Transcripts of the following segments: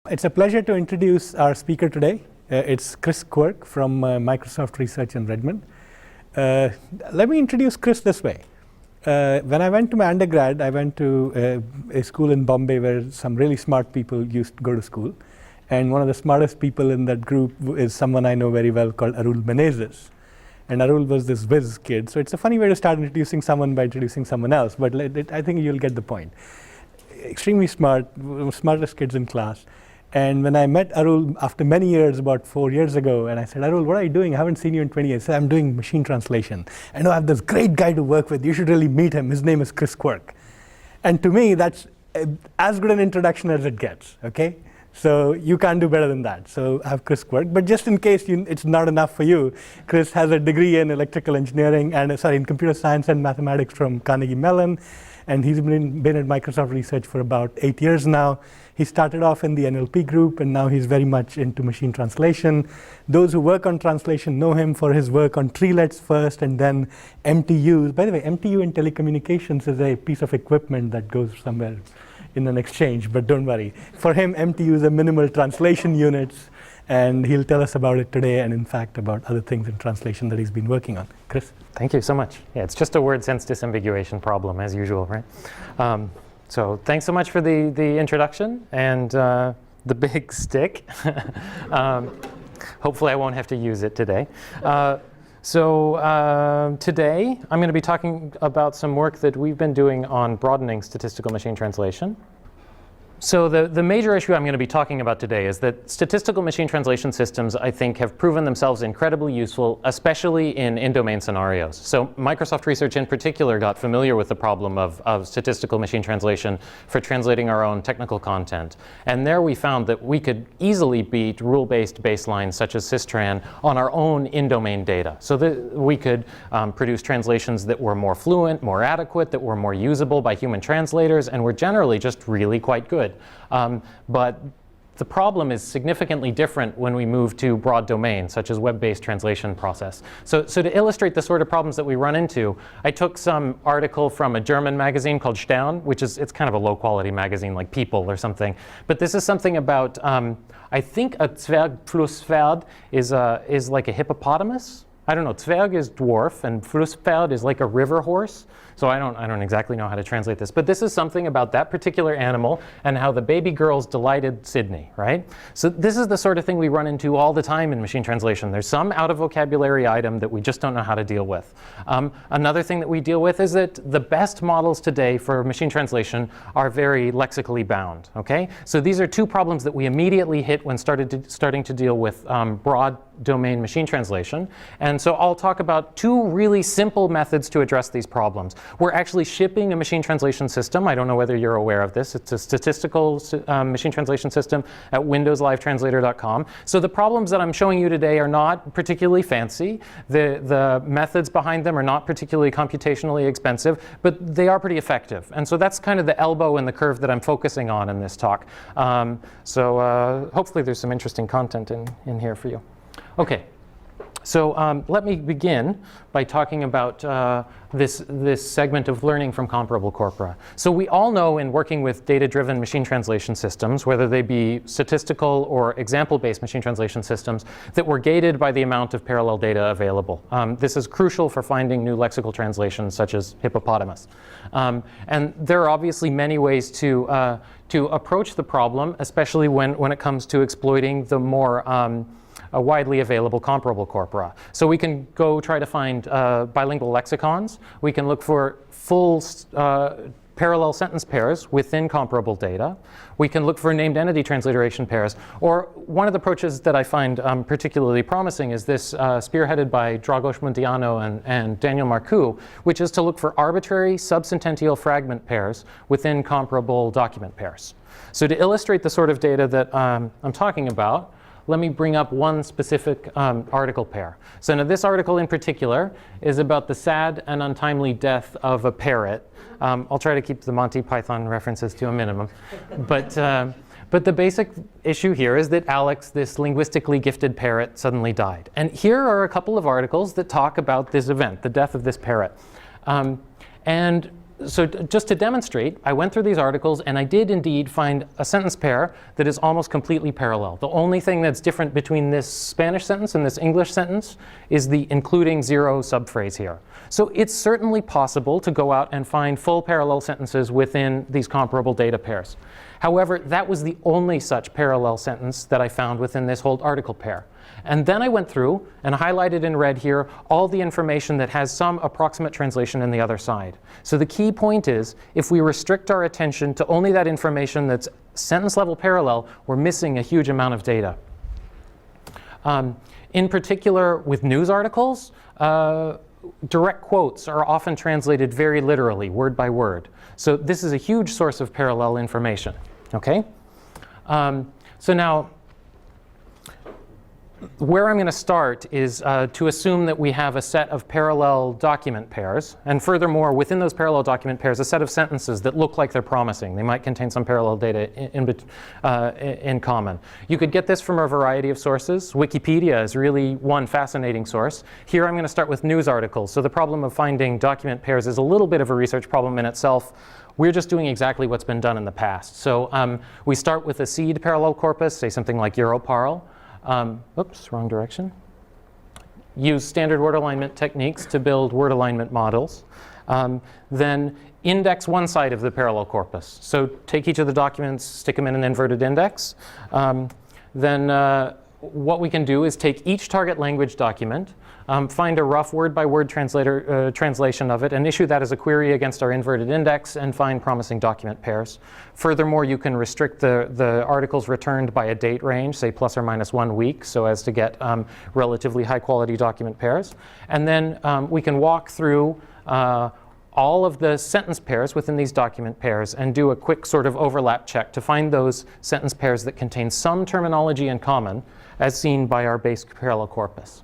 It's a pleasure to introduce our speaker today. It's Chris Quirk from Microsoft Research in Redmond. Let me introduce Chris this way. When I went to my undergrad, I went to a school in Bombay where some really smart people used to go to school. And one of the smartest people in that group is someone I know very well called Arul Menezes. And Arul was this whiz kid. So it's a funny way to start introducing someone by introducing someone else, but I think you'll get the point. Extremely smart, smartest kids in class. And when I met Arul after many years, about 4 years ago, and I said, Arul, what are you doing? I haven't seen you in 20 years. He said, I'm doing machine translation. I know I have this great guy to work with. You should really meet him. His name is Chris Quirk. And to me, that's as good an introduction as it gets, okay? So you can't do better than that. So I have Chris Quirk. But just in case it's not enough for you, Chris has a degree in electrical engineering, in computer science and mathematics from Carnegie Mellon. And he's been at Microsoft Research for about 8 years now. He started off in the NLP group, and now he's very much into machine translation. Those who work on translation know him for his work on treelets first, and then MTUs. By the way, MTU in telecommunications is a piece of equipment that goes somewhere in an exchange, but don't worry. For him, MTUs are minimal translation units, and he'll tell us about it today, and in fact, about other things in translation that he's been working on. Chris? Thank you so much. Yeah, it's just a word sense disambiguation problem, as usual, right? So thanks so much for the introduction and the big stick. Hopefully I won't have to use it today. Today I'm going to be talking about some work that we've been doing on broadening statistical machine translation. So the major issue I'm going to be talking about today is that statistical machine translation systems, I think, have proven themselves incredibly useful, especially in domain scenarios. So Microsoft Research in particular got familiar with the problem of statistical machine translation for translating our own technical content. And there we found that we could easily beat rule-based baselines such as Systran on our own in-domain data. So that we could produce translations that were more fluent, more adequate, that were more usable by human translators, and were generally just really quite good. But the problem is significantly different when we move to broad domains, such as web-based translation process. So to illustrate the sort of problems that we run into, I took some article from a German magazine called Stern, it's kind of a low-quality magazine like People or something. But this is something about, I think a Zwergflusspferd is like a hippopotamus. I don't know, Zwerg is dwarf, and Flusspferd is like a river horse. So I don't exactly know how to translate this. But this is something about that particular animal and how the baby girls delighted Sydney, right? So this is the sort of thing we run into all the time in machine translation. There's some out-of-vocabulary item that we just don't know how to deal with. Another thing that we deal with is that the best models today for machine translation are very lexically bound, okay? So these are two problems that we immediately hit when starting to deal with broad domain machine translation. And so I'll talk about two really simple methods to address these problems. We're actually shipping a machine translation system. I don't know whether you're aware of this. It's a statistical machine translation system at windowslivetranslator.com. So the problems that I'm showing you today are not particularly fancy. The methods behind them are not particularly computationally expensive, but they are pretty effective. And so that's kind of the elbow in the curve that I'm focusing on in this talk. Hopefully there's some interesting content in here for you. Okay, so let me begin by talking about this segment of learning from comparable corpora. So we all know in working with data-driven machine translation systems, whether they be statistical or example-based machine translation systems, that we're gated by the amount of parallel data available. This is crucial for finding new lexical translations such as hippopotamus. And there are obviously many ways to approach the problem, especially when it comes to exploiting the more widely available comparable corpora. So we can go try to find bilingual lexicons. We can look for full parallel sentence pairs within comparable data. We can look for named entity transliteration pairs. Or one of the approaches that I find particularly promising is this spearheaded by Dragos Munteanu and Daniel Marcoux, which is to look for arbitrary subsentential fragment pairs within comparable document pairs. So to illustrate the sort of data that I'm talking about, let me bring up one specific article pair. So now this article in particular is about the sad and untimely death of a parrot. I'll try to keep the Monty Python references to a minimum. But the basic issue here is that Alex, this linguistically gifted parrot, suddenly died. And here are a couple of articles that talk about this event, the death of this parrot. And So just to demonstrate, I went through these articles and I did indeed find a sentence pair that is almost completely parallel. The only thing that's different between this Spanish sentence and this English sentence is the including zero subphrase here. So it's certainly possible to go out and find full parallel sentences within these comparable data pairs. However, that was the only such parallel sentence that I found within this whole article pair. And then I went through and highlighted in red here all the information that has some approximate translation in the other side. So the key point is, if we restrict our attention to only that information that's sentence level parallel, we're missing a huge amount of data. In particular, with news articles, direct quotes are often translated very literally, word by word. So this is a huge source of parallel information. Okay? So now, where I'm going to start is to assume that we have a set of parallel document pairs, and furthermore, within those parallel document pairs, a set of sentences that look like they're promising. They might contain some parallel data in common. You could get this from a variety of sources. Wikipedia is really one fascinating source. Here I'm going to start with news articles. So the problem of finding document pairs is a little bit of a research problem in itself. We're just doing exactly what's been done in the past. So we start with a seed parallel corpus, say something like Europarl. Oops, wrong direction. Use standard word alignment techniques to build word alignment models. Then index one side of the parallel corpus. So take each of the documents, stick them in an inverted index. Then what we can do is take each target language document, find a rough word-by-word translation of it, and issue that as a query against our inverted index and find promising document pairs. Furthermore, you can restrict the articles returned by a date range, say plus or minus 1 week, so as to get relatively high-quality document pairs. And then we can walk through all of the sentence pairs within these document pairs and do a quick sort of overlap check to find those sentence pairs that contain some terminology in common, as seen by our base parallel corpus.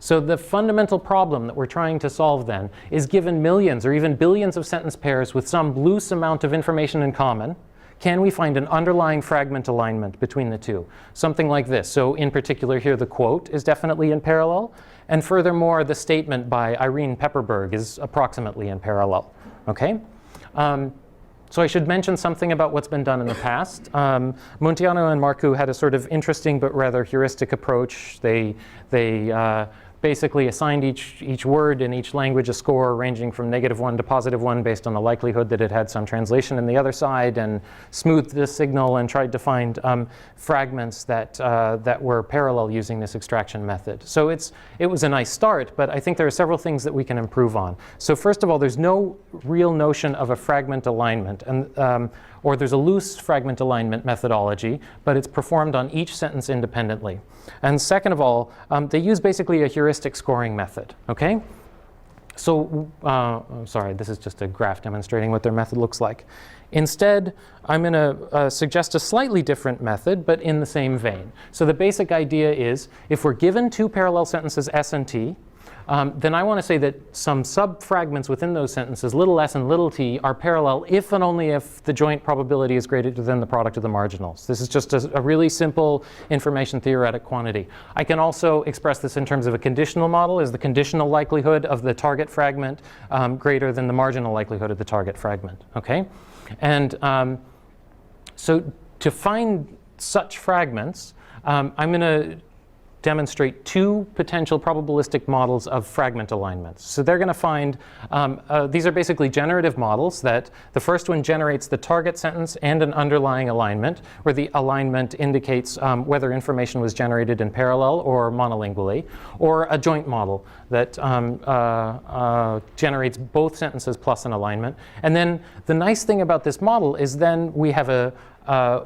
So the fundamental problem that we're trying to solve then is, given millions or even billions of sentence pairs with some loose amount of information in common, can we find an underlying fragment alignment between the two? Something like this. So in particular here, the quote is definitely in parallel. And furthermore, the statement by Irene Pepperberg is approximately in parallel. Okay? So I should mention something about what's been done in the past. Munteanu and Marcu had a sort of interesting but rather heuristic approach. They basically assigned each word in each language a score ranging from -1 to +1 based on the likelihood that it had some translation in the other side, and smoothed the signal and tried to find fragments that were parallel using this extraction method. So it was a nice start, but I think there are several things that we can improve on. So first of all, there's no real notion of a fragment alignment, and or there's a loose fragment alignment methodology, but it's performed on each sentence independently. And second of all, they use basically a heuristic scoring method, okay? So, sorry, this is just a graph demonstrating what their method looks like. Instead, I'm going to suggest a slightly different method, but in the same vein. So the basic idea is, if we're given two parallel sentences S and T, then I want to say that some sub-fragments within those sentences, little s and little t, are parallel if and only if the joint probability is greater than the product of the marginals. This is just a really simple information theoretic quantity. I can also express this in terms of a conditional model. Is the conditional likelihood of the target fragment greater than the marginal likelihood of the target fragment? Okay? And so to find such fragments, I'm going to demonstrate two potential probabilistic models of fragment alignments. So they're going to find, these are basically generative models that the first one generates the target sentence and an underlying alignment, where the alignment indicates whether information was generated in parallel or monolingually, or a joint model that generates both sentences plus an alignment. And then the nice thing about this model is then we have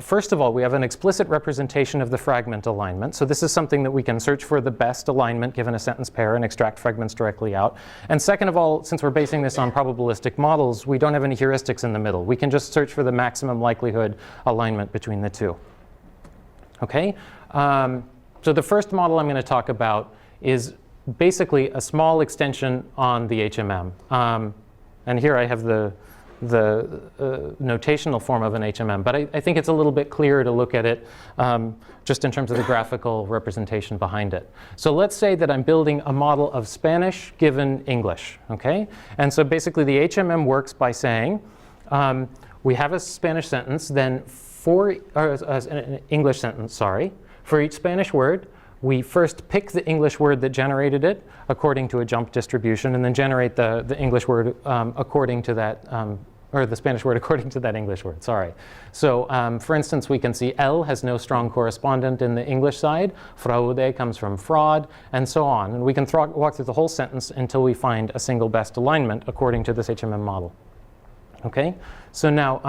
first of all, we have an explicit representation of the fragment alignment. So this is something that we can search for the best alignment given a sentence pair and extract fragments directly out. And second of all, since we're basing this on probabilistic models, we don't have any heuristics in the middle. We can just search for the maximum likelihood alignment between the two. Okay? So the first model I'm going to talk about is basically a small extension on the HMM. And here I have the notational form of an HMM, but I think it's a little bit clearer to look at it just in terms of the graphical representation behind it. So let's say that I'm building a model of Spanish given English, okay? And so basically the HMM works by saying we have a Spanish sentence, then an English sentence, sorry. For each Spanish word, we first pick the English word that generated it according to a jump distribution, and then generate the English word according to that, or the Spanish word according to that English word, sorry. So for instance, we can see L has no strong correspondent in the English side, fraude comes from fraud, and so on. And we can walk through the whole sentence until we find a single best alignment according to this HMM model. Okay, so now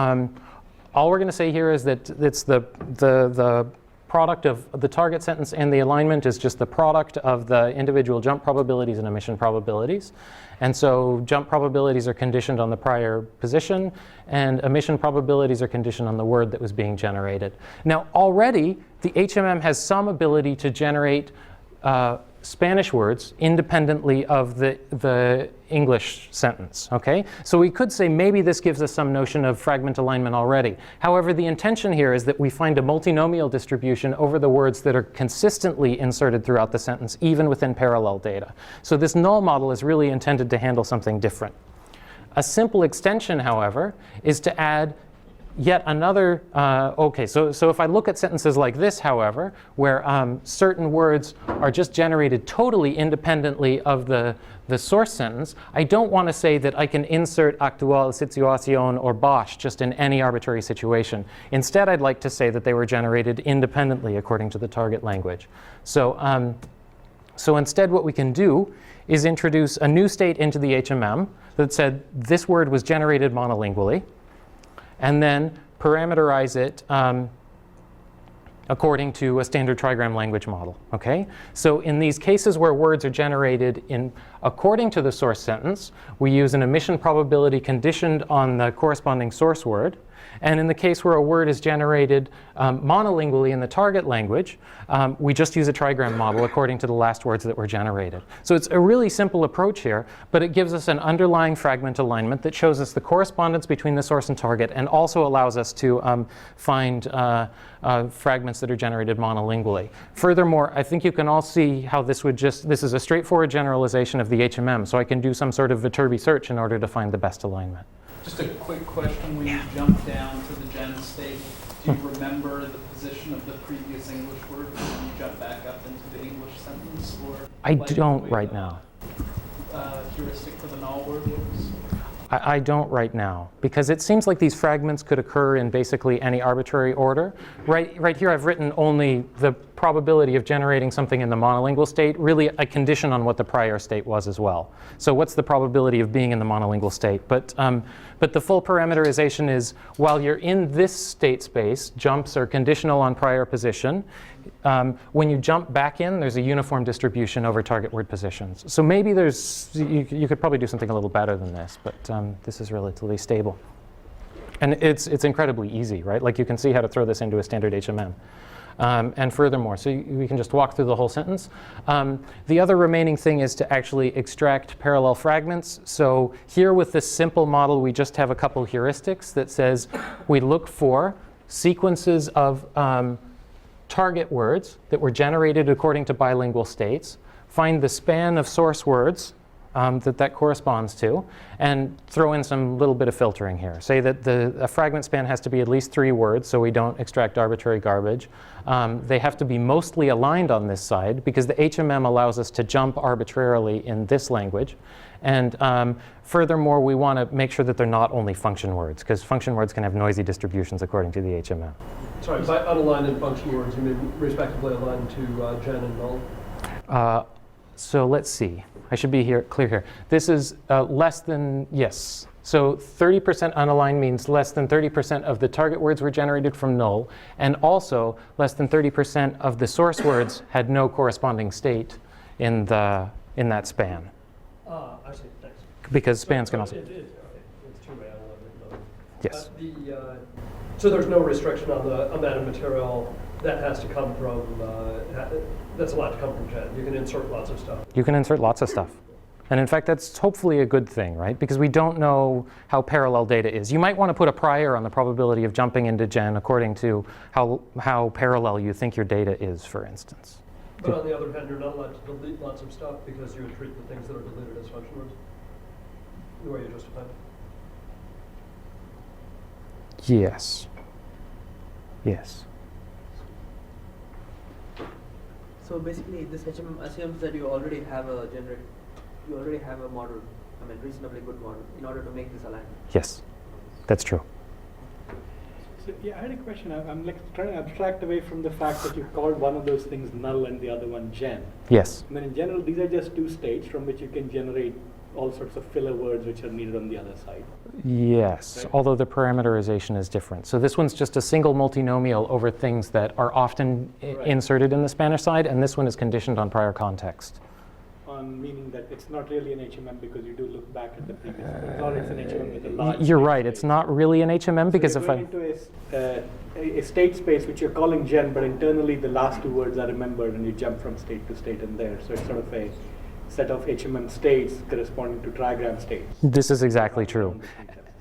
all we're going to say here is that it's the product of the target sentence and the alignment is just the product of the individual jump probabilities and omission probabilities. And so jump probabilities are conditioned on the prior position, and omission probabilities are conditioned on the word that was being generated. Now already the HMM has some ability to generate Spanish words independently of the English sentence, okay? So we could say maybe this gives us some notion of fragment alignment already. However, the intention here is that we find a multinomial distribution over the words that are consistently inserted throughout the sentence, even within parallel data. So this null model is really intended to handle something different. A simple extension, however, is to add yet another, okay, so if I look at sentences like this, however, where certain words are just generated totally independently of the source sentence, I don't want to say that I can insert actual, situación, or Bosch just in any arbitrary situation. Instead, I'd like to say that they were generated independently according to the target language. So, so instead what we can do is introduce a new state into the HMM that said this word was generated monolingually, and then parameterize it according to a standard trigram language model, okay? So in these cases where words are generated according to the source sentence, we use an omission probability conditioned on the corresponding source word. And in the case where a word is generated monolingually in the target language, we just use a trigram model according to the last words that were generated. So it's a really simple approach here, but it gives us an underlying fragment alignment that shows us the correspondence between the source and target, and also allows us to find fragments that are generated monolingually. Furthermore, I think you can all see how this is a straightforward generalization of the HMM, so I can do some sort of Viterbi search in order to find the best alignment. Just a quick question. When you jump down to the gen state, do you remember the position of the previous English word when you jump back up into the English sentence? Or I don't right now. Heuristic for the null word works? I don't right now, because it seems like these fragments could occur in basically any arbitrary order. Right here I've written only the probability of generating something in the monolingual state, really a condition on what the prior state was as well. So what's the probability of being in the monolingual state? But the full parameterization is, while you're in this state space, jumps are conditional on prior position. When you jump back in, there's a uniform distribution over target word positions. So maybe you could probably do something a little better than this, but this is relatively stable. And it's incredibly easy, right? Like you can see how to throw this into a standard HMM. And furthermore, so we can just walk through the whole sentence. The other remaining thing is to actually extract parallel fragments. So here with this simple model, we just have a couple heuristics that says we look for sequences of target words that were generated according to bilingual states, find the span of source words that corresponds to, and throw in some little bit of filtering here. Say that a fragment span has to be at least 3 words, so we don't extract arbitrary garbage. They have to be mostly aligned on this side, because the HMM allows us to jump arbitrarily in this language. And furthermore, we want to make sure that they're not only function words, because function words can have noisy distributions according to the HMM. Sorry, by unaligned and function words, you mean respectively aligned to gen and null? So let's see. I should be clear here. This is less than, yes. So 30% unaligned means less than 30% of the target words were generated from null, and also less than 30% of the source words had no corresponding state in that span. I see, thanks. Because spans can also. It is, okay. It's 2-way unaligned. Yes. So there's no restriction on the amount of material that has to come from, that's allowed to come from gen. You can insert lots of stuff. You can insert lots of stuff. And in fact, that's hopefully a good thing, right? Because we don't know how parallel data is. You might want to put a prior on the probability of jumping into gen according to how parallel you think your data is, for instance. But on the other hand, you're not allowed to delete lots of stuff because you would treat the things that are deleted as function words. The way you justified. Yes. Yes. So basically, this HMM assumes that you already have a model, I mean, reasonably good model, in order to make this alignment. Yes, that's true. So yeah, I had a question. I'm like trying to abstract away from the fact that you called one of those things null and the other one gen. Yes. I mean, in general, these are just two states from which you can generate all sorts of filler words which are needed on the other side. Yes, Right. although the parameterization is different. So this one's just a single multinomial over things that are often Right. inserted in the Spanish side, and this one is conditioned on prior context. On meaning that it's not really an HMM because you do look back at the previous ones, or it's an HMM with a large You're state right, space. it's not really an HMM because so if you're I... going into a state space which you're calling gen, but internally the last two words are remembered and you jump from state to state in there. So it's sort of a set of HMM states corresponding to trigram states. This is exactly true.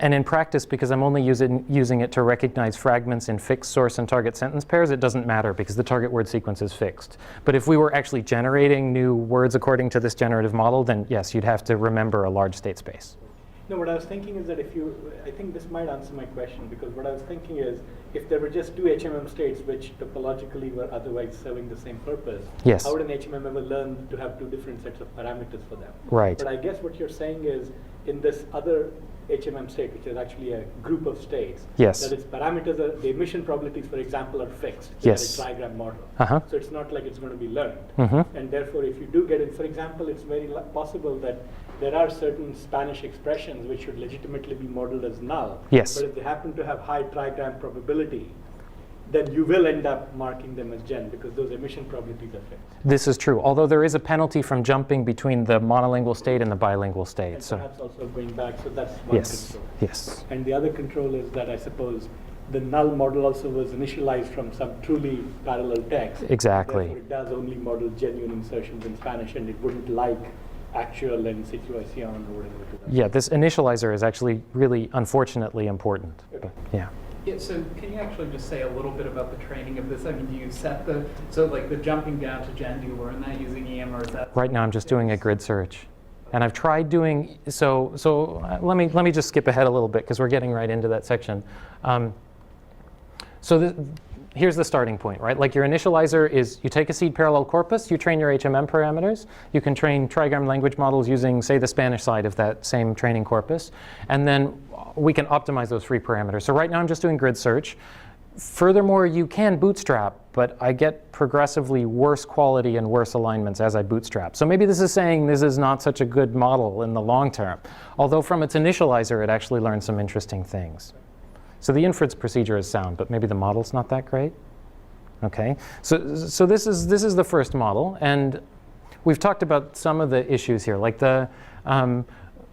And in practice, because I'm only using it to recognize fragments in fixed source and target sentence pairs, it doesn't matter because the target word sequence is fixed. But if we were actually generating new words according to this generative model, then yes, you'd have to remember a large state space. No, what I was thinking is that I think this might answer my question, because what I was thinking is if there were just two HMM states which topologically were otherwise serving the same purpose, Yes. how would an HMM ever learn to have two different sets of parameters for them? Right. But I guess what you're saying is in this other HMM state, which is actually a group of states, Yes. that its parameters, the emission probabilities, for example, are fixed. Yes. They are a trigram model. Uh-huh. So it's not like it's going to be learned. Mm-hmm. And therefore, if you do get it, for example, it's very possible that there are certain Spanish expressions which should legitimately be modeled as null. Yes. But if they happen to have high trigram probability, then you will end up marking them as gen because those emission probabilities are fixed. This is true, although there is a penalty from jumping between the monolingual state and the bilingual state. And So perhaps also going back, so that's one yes, control. yes. And the other control is that I suppose the null model also was initialized from some truly parallel text. Exactly. Therefore, it does only model genuine insertions in Spanish, and it wouldn't like actual and situación or whatever it is. Yeah, this initializer is actually really unfortunately important. Okay. Yeah. Yeah, so can you actually just say a little bit about the training of this? I mean, do you set so like the jumping down to gen, do you learn that using EM, or is that? Right now I'm just doing a grid search. And I've tried doing, let me just skip ahead a little bit because we're getting right into that section. Here's the starting point, right? Like your initializer is you take a seed parallel corpus, you train your HMM parameters, you can train trigram language models using, say, the Spanish side of that same training corpus, and then we can optimize those free parameters. So right now I'm just doing grid search. Furthermore, you can bootstrap, but I get progressively worse quality and worse alignments as I bootstrap. So maybe this is saying this is not such a good model in the long term, although from its initializer it actually learns some interesting things. So the inference procedure is sound, but maybe the model's not that great. Okay, so this is the first model, and we've talked about some of the issues here. Like the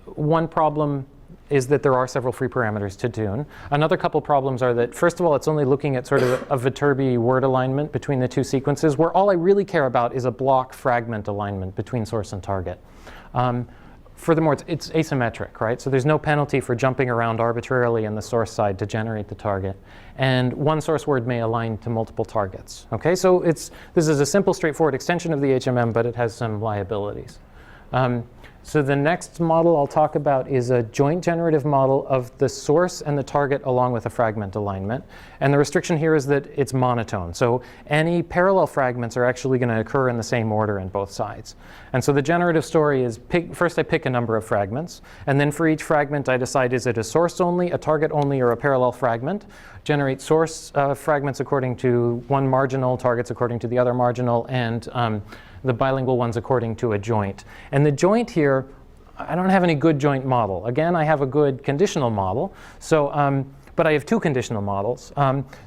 one problem is that there are several free parameters to tune. Another couple problems are that, first of all, it's only looking at sort of a Viterbi word alignment between the two sequences, where all I really care about is a block fragment alignment between source and target. Furthermore, it's asymmetric, right? So there's no penalty for jumping around arbitrarily in the source side to generate the target. And one source word may align to multiple targets. Okay, so this is a simple, straightforward extension of the HMM, but it has some liabilities. So the next model I'll talk about is a joint generative model of the source and the target along with a fragment alignment. And the restriction here is that it's monotone. So any parallel fragments are actually going to occur in the same order in both sides. And so the generative story is, first I pick a number of fragments. And then for each fragment I decide, is it a source only, a target only, or a parallel fragment? Generate source fragments according to one marginal, targets according to the other marginal, and the bilingual ones according to a joint. And the joint here, I don't have any good joint model. Again, I have a good conditional model. So, but I have two conditional models.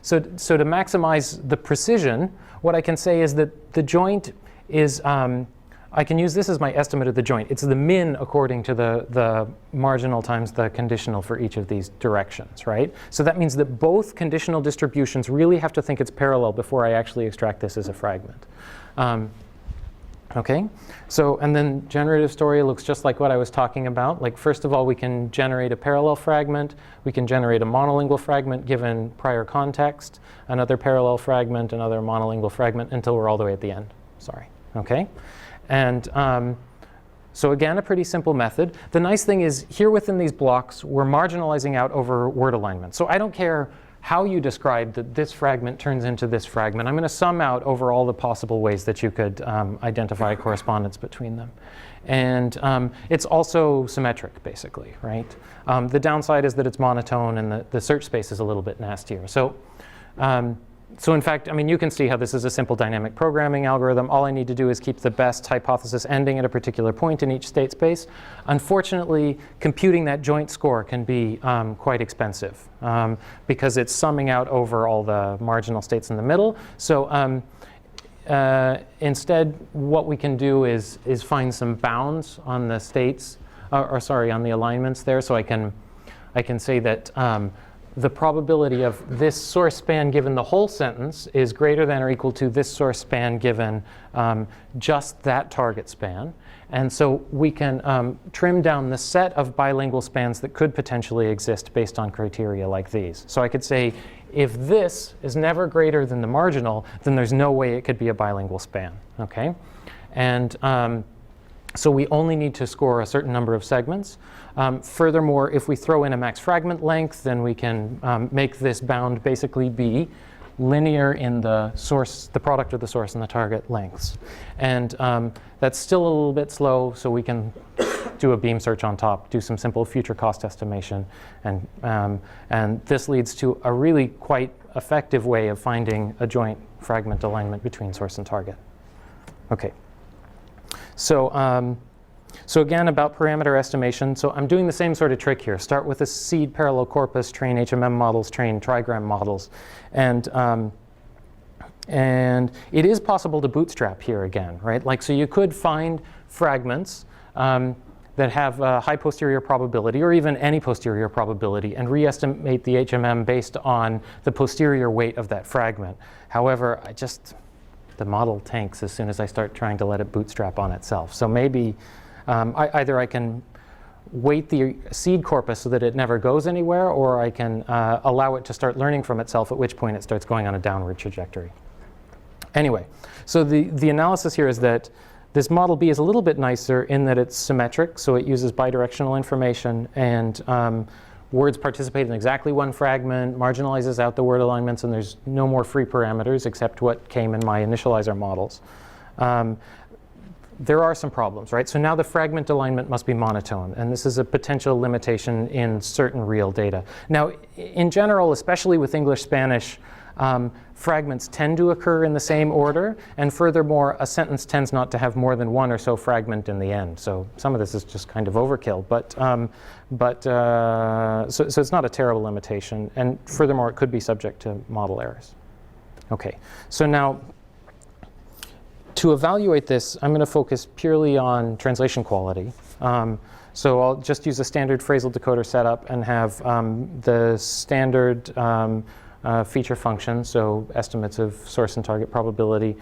So to maximize the precision, what I can say is that the joint is, I can use this as my estimate of the joint. It's the min according to the marginal times the conditional for each of these directions, right? So that means that both conditional distributions really have to think it's parallel before I actually extract this as a fragment. Okay, so and then generative story looks just like what I was talking about. Like first of all, we can generate a parallel fragment. We can generate a monolingual fragment given prior context, another parallel fragment, another monolingual fragment until we're all the way at the end. Sorry. Okay, and so again, a pretty simple method. The nice thing is here within these blocks, we're marginalizing out over word alignment. So I don't care how you describe that this fragment turns into this fragment. I'm going to sum out over all the possible ways that you could identify correspondence between them. And it's also symmetric, basically, right? The downside is that it's monotone and the search space is a little bit nastier. So in fact, I mean, you can see how this is a simple dynamic programming algorithm. All I need to do is keep the best hypothesis ending at a particular point in each state space. Unfortunately, computing that joint score can be quite expensive because it's summing out over all the marginal states in the middle. So instead, what we can do is find some bounds on the states, on the alignments there. So I can say that the probability of this source span given the whole sentence is greater than or equal to this source span given just that target span. And so we can trim down the set of bilingual spans that could potentially exist based on criteria like these. So I could say, if this is never greater than the marginal, then there's no way it could be a bilingual span. Okay? And so we only need to score a certain number of segments. Furthermore, if we throw in a max fragment length, then we can make this bound basically be linear in the source, the product of the source and the target lengths. And that's still a little bit slow, so we can do a beam search on top, do some simple future cost estimation. And this leads to a really quite effective way of finding a joint fragment alignment between source and target. Okay. So, so again, about parameter estimation. So I'm doing the same sort of trick here. Start with a seed parallel corpus, train HMM models, train trigram models. And it is possible to bootstrap here again, right? Like, so you could find fragments that have a high posterior probability, or even any posterior probability, and re-estimate the HMM based on the posterior weight of that fragment. However, the model tanks as soon as I start trying to let it bootstrap on itself. So maybe either I can weight the seed corpus so that it never goes anywhere, or I can allow it to start learning from itself, at which point it starts going on a downward trajectory. Anyway, so the analysis here is that this model B is a little bit nicer in that it's symmetric, so it uses bidirectional information, and words participate in exactly one fragment, marginalizes out the word alignments, and there's no more free parameters except what came in my initializer models. There are some problems, right? So now the fragment alignment must be monotone, and this is a potential limitation in certain real data. Now, in general, especially with English, Spanish, fragments tend to occur in the same order, and furthermore, a sentence tends not to have more than one or so fragment in the end. So some of this is just kind of overkill, so it's not a terrible limitation, and furthermore, it could be subject to model errors. Okay, so now to evaluate this, I'm going to focus purely on translation quality. So I'll just use a standard phrasal decoder setup and have the standard feature function, so estimates of source and target probability,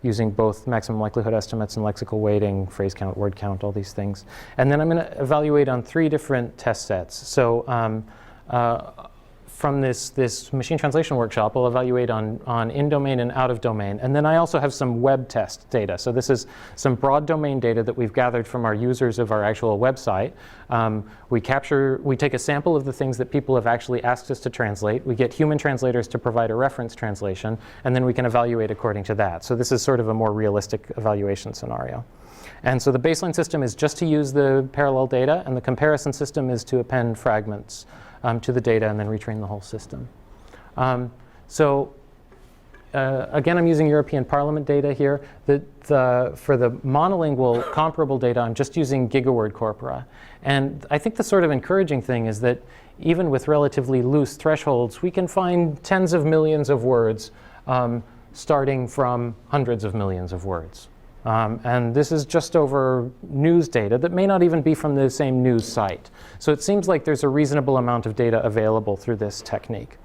using both maximum likelihood estimates and lexical weighting, phrase count, word count, all these things. And then I'm going to evaluate on 3 different test sets. So from this machine translation workshop, I'll evaluate on in-domain and out-of-domain. And then I also have some web test data. So this is some broad domain data that we've gathered from our users of our actual website. We take a sample of the things that people have actually asked us to translate. We get human translators to provide a reference translation, and then we can evaluate according to that. So this is sort of a more realistic evaluation scenario. And so the baseline system is just to use the parallel data, and the comparison system is to append fragments to the data and then retrain the whole system. Again, I'm using European Parliament data here. For the monolingual comparable data, I'm just using gigaword corpora. And I think the sort of encouraging thing is that even with relatively loose thresholds, we can find tens of millions of words starting from hundreds of millions of words. And this is just over news data that may not even be from the same news site. So it seems like there's a reasonable amount of data available through this technique.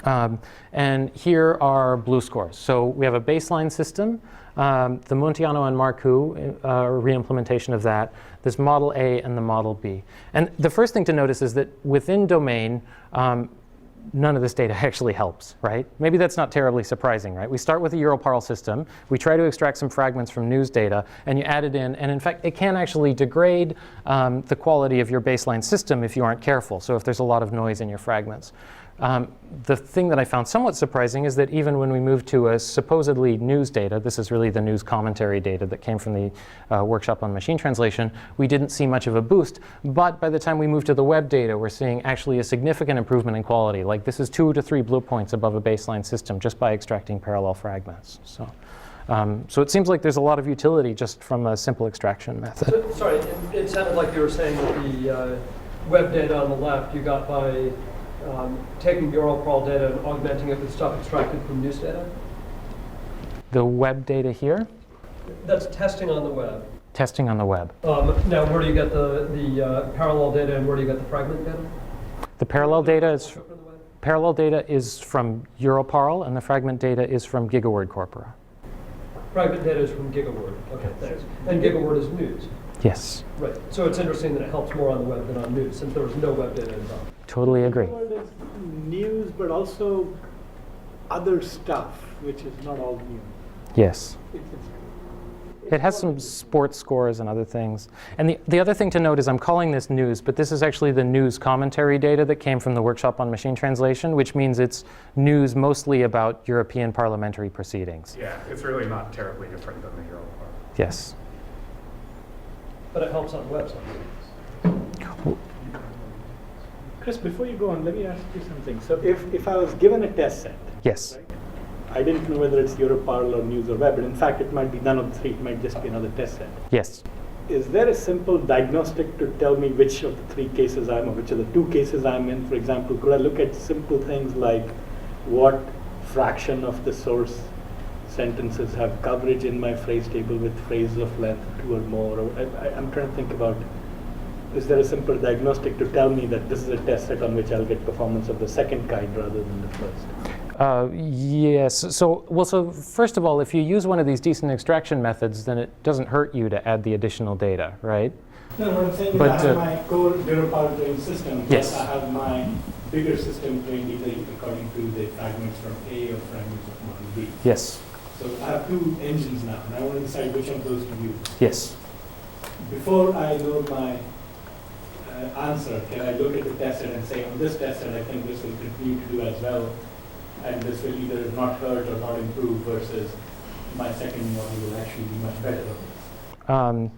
And here are blue scores. So we have a baseline system, the Muntiano and Marcoux reimplementation of that, this model A and the model B. And the first thing to notice is that within domain, none of this data actually helps, right? Maybe that's not terribly surprising, right? We start with a Europarl system, we try to extract some fragments from news data, and you add it in, and in fact, it can actually degrade the quality of your baseline system if you aren't careful, so if there's a lot of noise in your fragments. The thing that I found somewhat surprising is that even when we moved to a supposedly news data, this is really the news commentary data that came from the workshop on machine translation, we didn't see much of a boost. But by the time we moved to the web data, we're seeing actually a significant improvement in quality. Like this is 2 to 3 blue points above a baseline system just by extracting parallel fragments. So it seems like there's a lot of utility just from a simple extraction method. So, sorry, it sounded like you were saying that the web data on the left you got by taking Europarl data and augmenting it with stuff extracted from news data? The web data here? That's testing on the web. Testing on the web. Now, where do you get the parallel data and where do you get the fragment data? The parallel data is from Europarl, and the fragment data is from GigaWord corpora. Fragment data is from GigaWord. Okay, thanks. And GigaWord is news. Yes. Right. So it's interesting that it helps more on the web than on news, since there was no web data involved. Totally agree. Word is news, but also other stuff, which is not all news. Yes. It has some sports scores and other things. And the other thing to note is I'm calling this news, but this is actually the news commentary data that came from the workshop on machine translation, which means it's news mostly about European parliamentary proceedings. Yeah, it's really not terribly different than the Europarl. Yes. But it helps on websites. Chris, before you go on, let me ask you something. So if I was given a test set, Yes. right, I didn't know whether it's Europarl or news or web, but in fact it might be none of the three, it might just be another test set. Yes. Is there a simple diagnostic to tell me which of the 3 cases I'm, or which of the 2 cases I'm in? For example, could I look at simple things like what fraction of the source sentences have coverage in my phrase table with phrases of length 2 or more? Or I'm trying to think about, is there a simple diagnostic to tell me that this is a test set on which I'll get performance of the second kind rather than the first? Yes. So first of all, if you use one of these decent extraction methods, then it doesn't hurt you to add the additional data, right? No, what I'm saying is But, I have my core Europarl trained system, Yes. plus I have my bigger system trained either according to the fragments from A or fragments of model B. Yes. So I have 2 engines now, and I want to decide which of those to use. Yes. Before I know my answer, can I look at the test set and say, on this test set, I think this will continue to do as well, and this will either not hurt or not improve, versus my second model will actually be much better on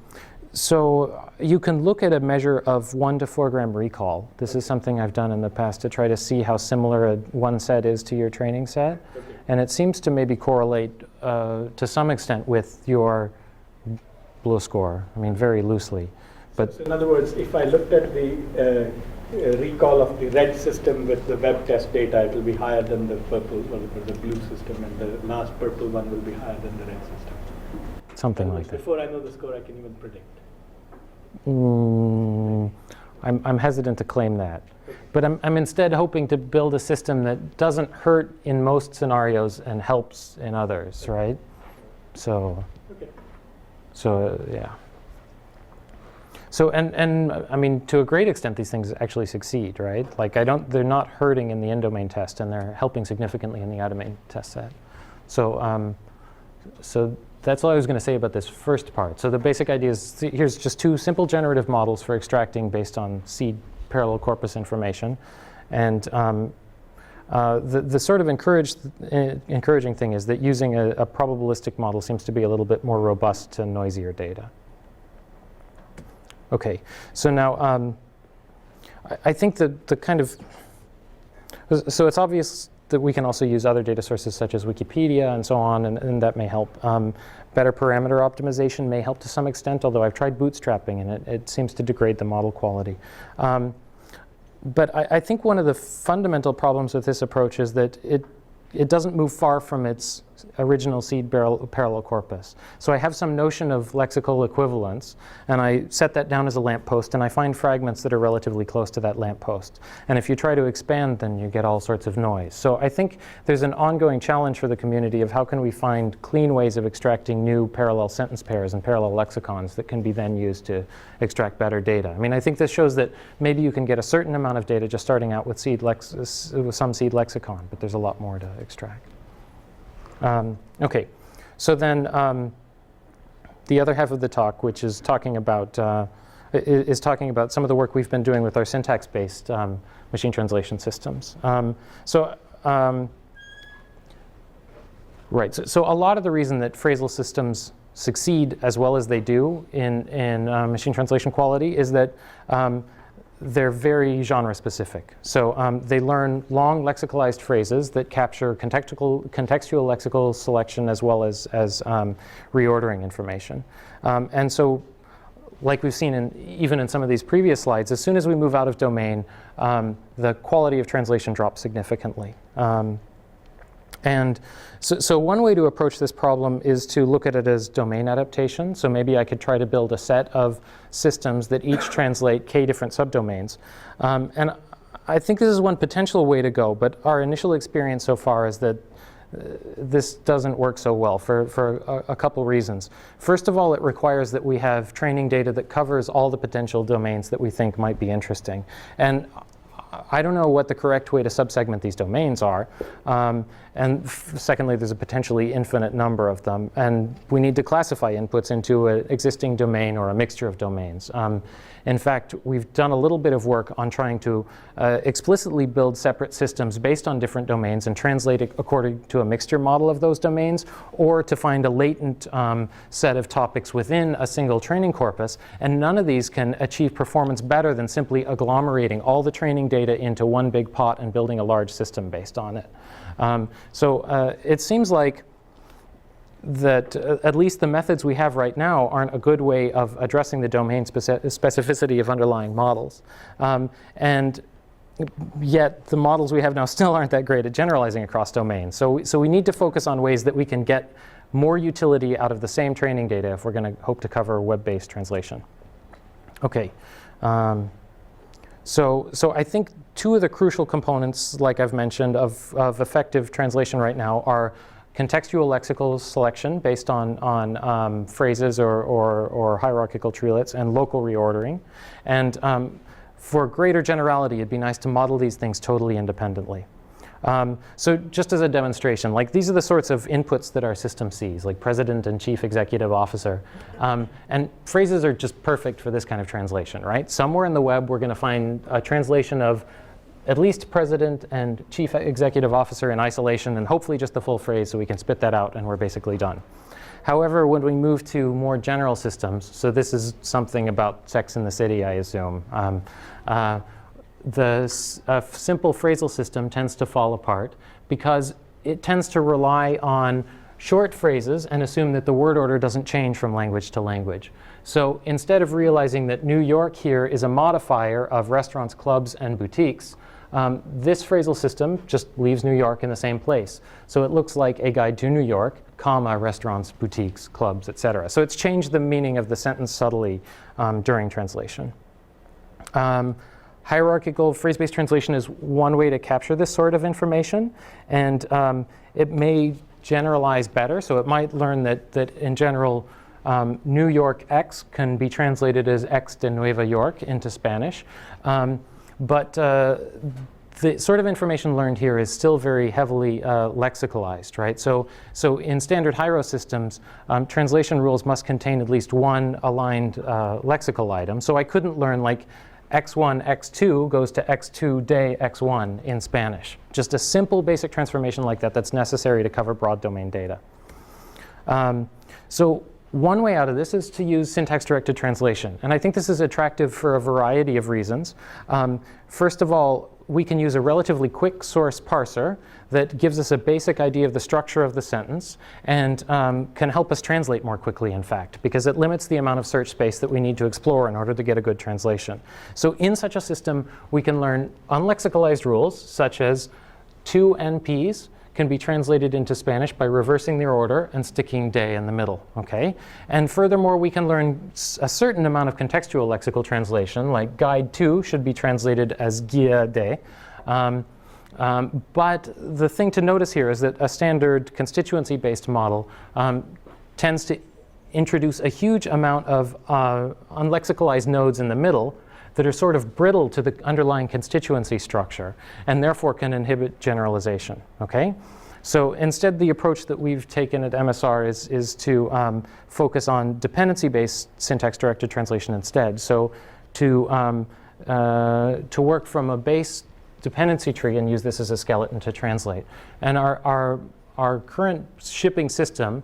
this? So you can look at a measure of 1 to 4 gram recall. This is something I've done in the past to try to see how similar one set is to your training set. Okay. And it seems to maybe correlate to some extent with your blue score. I mean, very loosely. But So in other words, if I looked at the recall of the red system with the web test data, it will be higher than the purple or the blue system, and the last purple one will be higher than the red system. something like that. Before I know the score, I can even predict. I'm hesitant to claim that. But I'm instead hoping to build a system that doesn't hurt in most scenarios and helps in others, right? So, yeah. So, and I mean, to a great extent, these things actually succeed, right? Like, they're not hurting in the in-domain test, and they're helping significantly in the out-domain test set. So, so that's all I was going to say about this first part. So the basic idea is, here's just 2 simple generative models for extracting based on seed parallel corpus information. And the sort of encouraging thing is that using a probabilistic model seems to be a little bit more robust to noisier data. Okay, so now I think that the kind of, so it's obvious that we can also use other data sources such as Wikipedia and so on, and that may help. Better parameter optimization may help to some extent, although I've tried bootstrapping and it seems to degrade the model quality. But I think one of the fundamental problems with this approach is that it doesn't move far from its original seed parallel corpus. So I have some notion of lexical equivalence, and I set that down as a lamppost, and I find fragments that are relatively close to that lamppost. And if you try to expand, then you get all sorts of noise. So I think there's an ongoing challenge for the community of how can we find clean ways of extracting new parallel sentence pairs and parallel lexicons that can be then used to extract better data. I mean, I think this shows that maybe you can get a certain amount of data just starting out with some seed lexicon, but there's a lot more to extract. Okay, so then the other half of the talk, which is talking about some of the work we've been doing with our syntax-based machine translation systems. So a lot of the reason that phrasal systems succeed as well as they do in machine translation quality is that they're very genre specific. So they learn long lexicalized phrases that capture contextual lexical selection as well as reordering information. And so, like we've seen even in some of these previous slides, as soon as we move out of domain, the quality of translation drops significantly. And so one way to approach this problem is to look at it as domain adaptation. So maybe I could try to build a set of systems that each translate k different subdomains. And I think this is one potential way to go, but our initial experience so far is that this doesn't work so well for a couple reasons. First of all, it requires that we have training data that covers all the potential domains that we think might be interesting. And I don't know what the correct way to subsegment these domains are. And secondly, there's a potentially infinite number of them. And we need to classify inputs into an existing domain or a mixture of domains. In fact, we've done a little bit of work on trying to explicitly build separate systems based on different domains and translate it according to a mixture model of those domains, or to find a latent set of topics within a single training corpus. And none of these can achieve performance better than simply agglomerating all the training data into one big pot and building a large system based on it. So it seems like that at least the methods we have right now aren't a good way of addressing the domain specificity of underlying models. And yet the models we have now still aren't that great at generalizing across domains. So we need to focus on ways that we can get more utility out of the same training data if we're going to hope to cover web-based translation. Okay. So I think two of the crucial components, like I've mentioned, of effective translation right now are contextual lexical selection based on phrases or hierarchical treelets, and local reordering. And for greater generality, it'd be nice to model these things totally independently. So just as a demonstration, like these are the sorts of inputs that our system sees, like president and chief executive officer. And phrases are just perfect for this kind of translation, right? Somewhere in the web, we're going to find a translation of at least president and chief executive officer in isolation, and hopefully just the full phrase so we can spit that out and we're basically done. However, when we move to more general systems, so this is something about Sex in the City, I assume, the simple phrasal system tends to fall apart because it tends to rely on short phrases and assume that the word order doesn't change from language to language. So instead of realizing that New York here is a modifier of restaurants, clubs, and boutiques, this phrasal system just leaves New York in the same place. So it looks like a guide to New York, comma, restaurants, boutiques, clubs, etc. So it's changed the meaning of the sentence subtly during translation. Hierarchical phrase-based translation is one way to capture this sort of information, and it may generalize better. So it might learn that in general, New York X can be translated as X de Nueva York into Spanish. But the sort of information learned here is still very heavily lexicalized, right? So in standard Hiero systems, translation rules must contain at least one aligned lexical item. So I couldn't learn like X1, X2 goes to X2 de X1 in Spanish. Just a simple basic transformation like that that's necessary to cover broad domain data. So one way out of this is to use syntax-directed translation. And I think this is attractive for a variety of reasons. First of all, we can use a relatively quick source parser that gives us a basic idea of the structure of the sentence and can help us translate more quickly, in fact, because it limits the amount of search space that we need to explore in order to get a good translation. So in such a system, we can learn unlexicalized rules, such as two NPs can be translated into Spanish by reversing their order and sticking de in the middle, okay? And furthermore, we can learn a certain amount of contextual lexical translation, like guide to should be translated as guia de. But the thing to notice here is that a standard constituency-based model tends to introduce a huge amount of unlexicalized nodes in the middle that are sort of brittle to the underlying constituency structure and therefore can inhibit generalization, okay? So instead, the approach that we've taken at MSR is to focus on dependency-based syntax-directed translation instead. So to work from a base dependency tree and use this as a skeleton to translate. And our current shipping system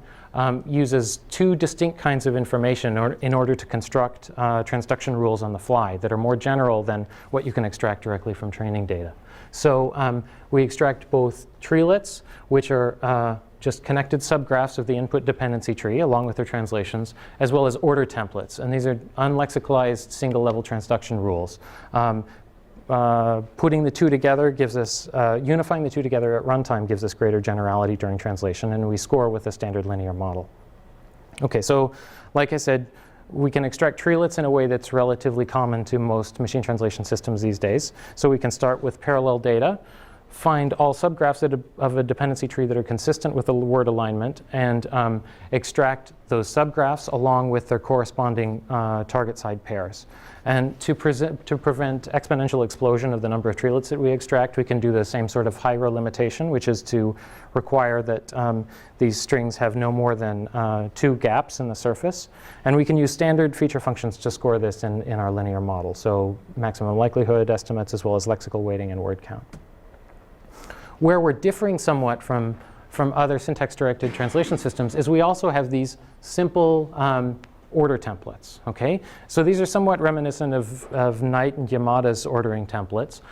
uses two distinct kinds of information in order to construct transduction rules on the fly that are more general than what you can extract directly from training data. So we extract both treelets, which are just connected subgraphs of the input dependency tree along with their translations, as well as order templates. And these are unlexicalized single-level transduction rules. Putting the two together gives us, unifying the two together at runtime gives us greater generality during translation, and we score with a standard linear model. Okay, so like I said, we can extract treelets in a way that's relatively common to most machine translation systems these days. So we can start with parallel data, find all subgraphs of a dependency tree that are consistent with the word alignment, and extract those subgraphs along with their corresponding target side pairs. And to prevent exponential explosion of the number of treelets that we extract, we can do the same sort of high-row limitation, which is to require that these strings have no more than 2 gaps in the surface. And we can use standard feature functions to score this in our linear model, so maximum likelihood estimates as well as lexical weighting and word count. Where we're differing somewhat from other syntax-directed translation systems is we also have these simple order templates, okay? So these are somewhat reminiscent of Knight and Yamada's ordering templates.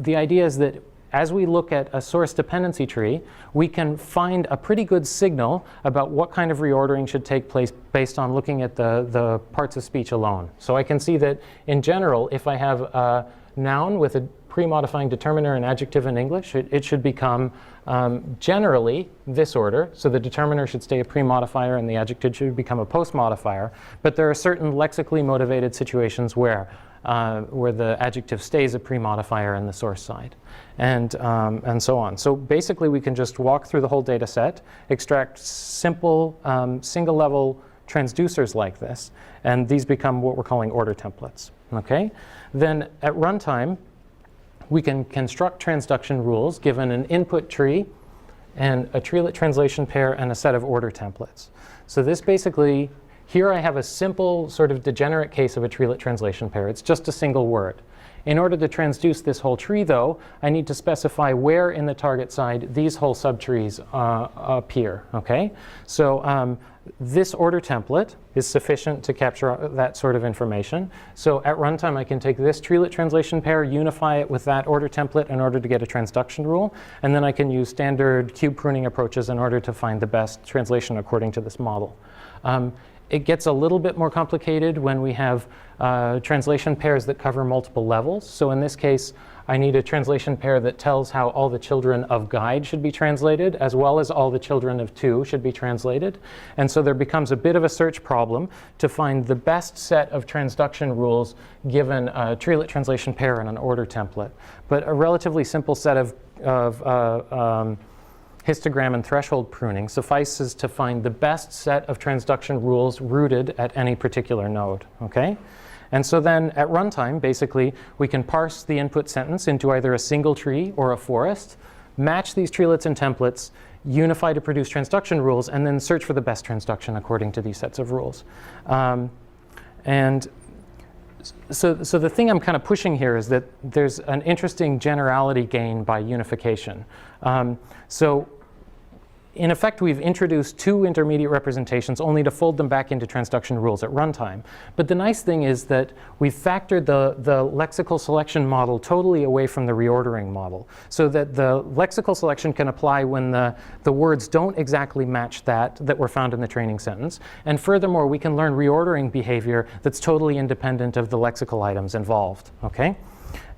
The idea is that as we look at a source dependency tree, we can find a pretty good signal about what kind of reordering should take place based on looking at the parts of speech alone. So I can see that in general, if I have a noun with a pre-modifying determiner and adjective in English, it should become generally this order. So the determiner should stay a pre-modifier and the adjective should become a post-modifier. But there are certain lexically motivated situations where the adjective stays a pre-modifier in the source side, and so on. So basically, we can just walk through the whole data set, extract simple single-level transducers like this, and these become what we're calling order templates. Okay? Then at runtime, we can construct transduction rules given an input tree and a treelet translation pair and a set of order templates. So this basically, here I have a simple sort of degenerate case of a treelet translation pair. It's just a single word. In order to transduce this whole tree, though, I need to specify where in the target side these whole subtrees appear. Okay? So this order template is sufficient to capture that sort of information. So at runtime, I can take this treelet translation pair, unify it with that order template in order to get a transduction rule, and then I can use standard cube pruning approaches in order to find the best translation according to this model. It gets a little bit more complicated when we have translation pairs that cover multiple levels. So in this case, I need a translation pair that tells how all the children of guide should be translated, as well as all the children of two should be translated. And so there becomes a bit of a search problem to find the best set of transduction rules given a treelet translation pair and an order template. But a relatively simple set of histogram and threshold pruning suffices to find the best set of transduction rules rooted at any particular node. Okay? And so then at runtime, basically, we can parse the input sentence into either a single tree or a forest, match these treelets and templates, unify to produce transduction rules, and then search for the best transduction according to these sets of rules. And so the thing I'm kind of pushing here is that there's an interesting generality gain by unification. So in effect, we've introduced two intermediate representations only to fold them back into transduction rules at runtime. But the nice thing is that we've factored the lexical selection model totally away from the reordering model, so that the lexical selection can apply when the words don't exactly match that were found in the training sentence. And furthermore, we can learn reordering behavior that's totally independent of the lexical items involved. Okay?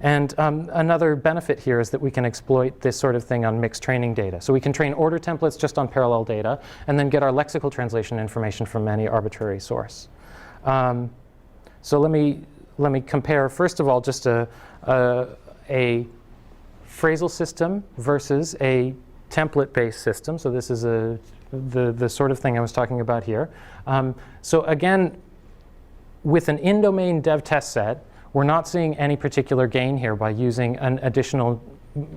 And another benefit here is that we can exploit this sort of thing on mixed training data. So we can train order templates just on parallel data and then get our lexical translation information from any arbitrary source. So let me compare, first of all, just a phrasal system versus a template-based system. So this is the sort of thing I was talking about here. So again, with an in-domain dev test set, we're not seeing any particular gain here by using an additional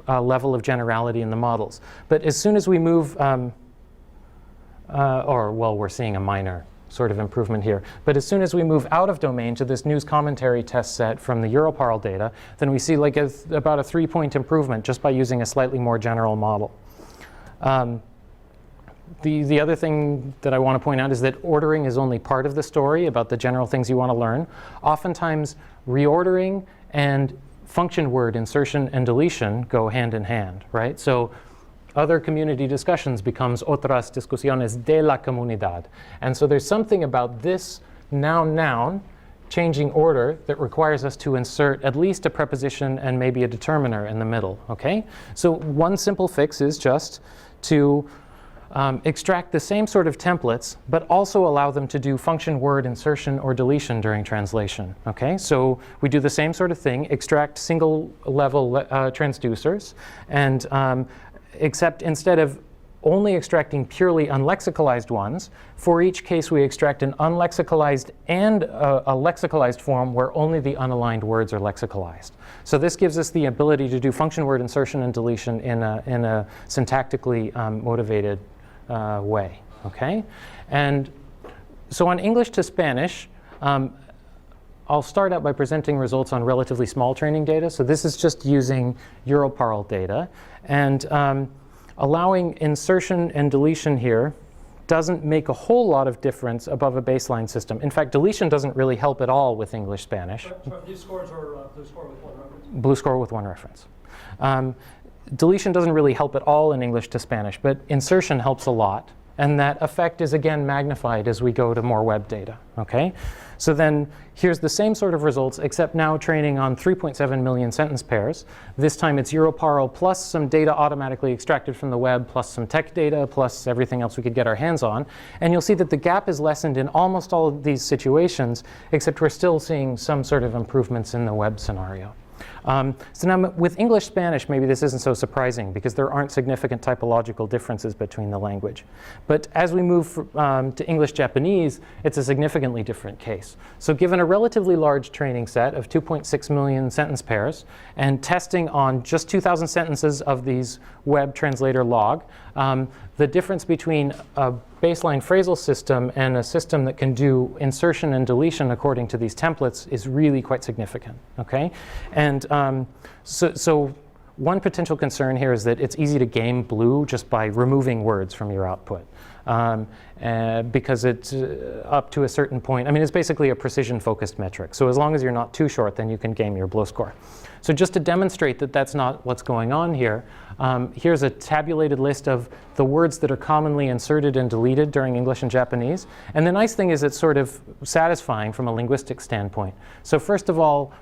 level of generality in the models. But as soon as we move, we're seeing a minor sort of improvement here. But as soon as we move out of domain to this news commentary test set from the Europarl data, then we see like about a 3-point improvement just by using a slightly more general model. The other thing that I want to point out is that ordering is only part of the story about the general things you want to learn. Oftentimes, reordering and function word insertion and deletion go hand in hand, right? So other community discussions becomes otras discusiones de la comunidad. And so there's something about this noun changing order that requires us to insert at least a preposition and maybe a determiner in the middle, okay? So one simple fix is just to extract the same sort of templates, but also allow them to do function word insertion or deletion during translation. Okay, so we do the same sort of thing, extract single level transducers, and except instead of only extracting purely unlexicalized ones, for each case we extract an unlexicalized and a lexicalized form where only the unaligned words are lexicalized. So this gives us the ability to do function word insertion and deletion in a syntactically motivated way, okay? And so on English to Spanish, I'll start out by presenting results on relatively small training data. So this is just using Europarl data. And allowing insertion and deletion here doesn't make a whole lot of difference above a baseline system. In fact, deletion doesn't really help at all with English-Spanish. So these scores are blue score with one reference? Blue score with one reference. Deletion doesn't really help at all in English to Spanish, but insertion helps a lot. And that effect is again magnified as we go to more web data, okay? So then here's the same sort of results, except now training on 3.7 million sentence pairs. This time it's Europarl plus some data automatically extracted from the web, plus some tech data, plus everything else we could get our hands on. And you'll see that the gap is lessened in almost all of these situations, except we're still seeing some sort of improvements in the web scenario. So now with English-Spanish, maybe this isn't so surprising because there aren't significant typological differences between the language. But as we move to English-Japanese, it's a significantly different case. So given a relatively large training set of 2.6 million sentence pairs and testing on just 2,000 sentences of these web translator log, the difference between a baseline phrasal system and a system that can do insertion and deletion according to these templates is really quite significant, okay? And so one potential concern here is that it's easy to game blue just by removing words from your output. Because it's up to a certain point. I mean, it's basically a precision-focused metric. So as long as you're not too short, then you can game your blow score. So just to demonstrate that that's not what's going on here, here's a tabulated list of the words that are commonly inserted and deleted during English and Japanese. And the nice thing is it's sort of satisfying from a linguistic standpoint. So first of all,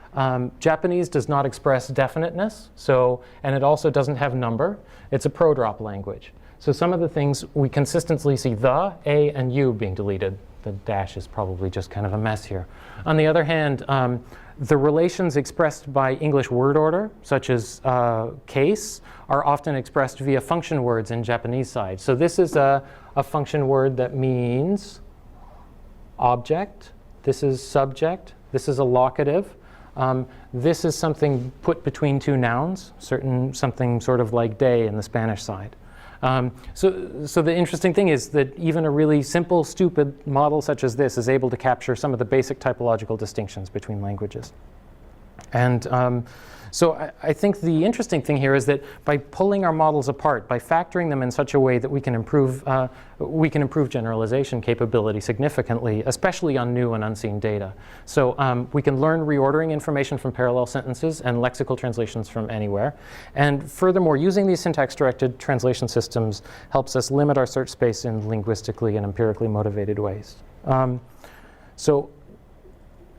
Japanese does not express definiteness, and it also doesn't have number. It's a pro-drop language. So some of the things we consistently see the, a, and u being deleted. The dash is probably just kind of a mess here. On the other hand, the relations expressed by English word order, such as case, are often expressed via function words in Japanese side. So this is a function word that means object. This is subject. This is a locative. This is something put between two nouns, something sort of like day in the Spanish side. So the interesting thing is that even a really simple, stupid model such as this is able to capture some of the basic typological distinctions between languages. And so I think the interesting thing here is that by pulling our models apart, by factoring them in such a way that we can improve generalization capability significantly, especially on new and unseen data. So we can learn reordering information from parallel sentences and lexical translations from anywhere. And furthermore, using these syntax-directed translation systems helps us limit our search space in linguistically and empirically motivated ways. So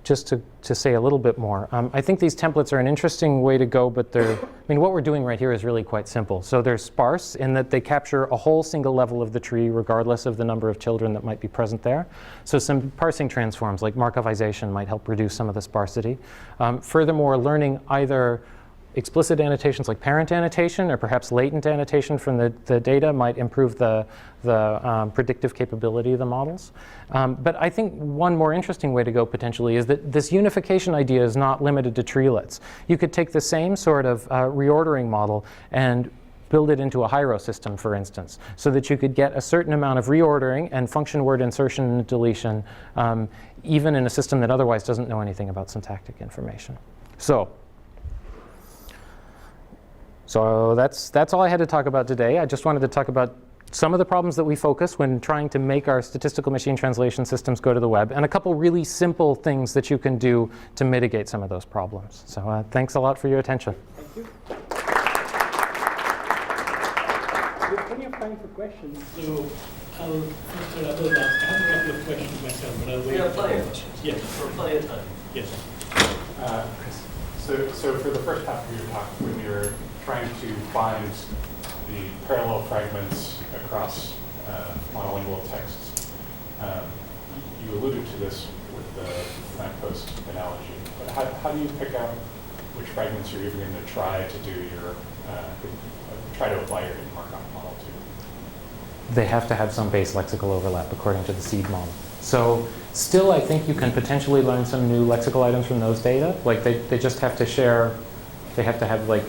just to say a little bit more. I think these templates are an interesting way to go, but what we're doing right here is really quite simple. So they're sparse in that they capture a whole single level of the tree regardless of the number of children that might be present there. So some parsing transforms like Markovization might help reduce some of the sparsity. Furthermore, learning either explicit annotations like parent annotation or perhaps latent annotation from the data might improve the predictive capability of the models. But I think one more interesting way to go potentially is that this unification idea is not limited to treelets. You could take the same sort of reordering model and build it into a hierarchy system, for instance, so that you could get a certain amount of reordering and function word insertion and deletion, even in a system that otherwise doesn't know anything about syntactic information. So that's all I had to talk about today. I just wanted to talk about some of the problems that we focus when trying to make our statistical machine translation systems go to the web, and a couple really simple things that you can do to mitigate some of those problems. So thanks a lot for your attention. Thank you. We have plenty of time for questions. So I'll first start out with I have a couple of questions myself, but I'll wait. We have plenty of questions. Yes. For plenty of time. Yes. So for the first half of your talk, when you were trying to find the parallel fragments across monolingual texts, you alluded to this with the lamppost analogy. But how do you pick out which fragments you're even going to try to do your try to apply your Markov model to? They have to have some base lexical overlap according to the seed model. So still, I think you can potentially learn some new lexical items from those data. Like they just have to share, they have to have like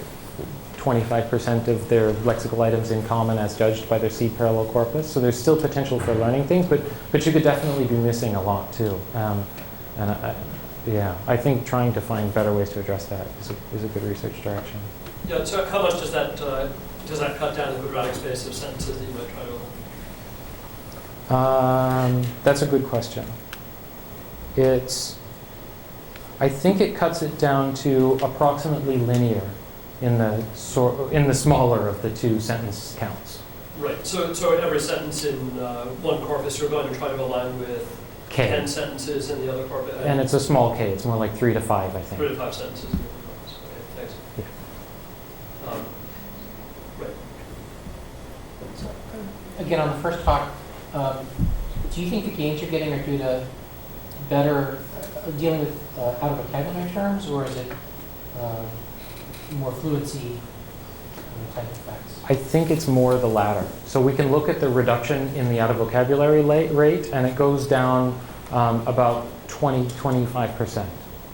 25% of their lexical items in common as judged by their seed parallel corpus. So there's still potential for learning things, but you could definitely be missing a lot too. Yeah, I think trying to find better ways to address that is a good research direction. Yeah, so how much does that cut down the quadratic space of sentences that you might try to? That's a good question. I think it cuts it down to approximately linear in the smaller of the two sentence counts. Right. So in every sentence in one corpus, you're going to try to align with K. 10 sentences in the other corpus. And it's a small k. It's more like 3 to 5, I think. 3 to 5 sentences in the corpus. Okay, thanks. Yeah. Right. So, again, on the first talk, do you think the gains you're getting are due to better dealing with out of vocabulary terms, or is it more fluency type effects? I think it's more the latter. So we can look at the reduction in the out of vocabulary rate, and it goes down about 25%.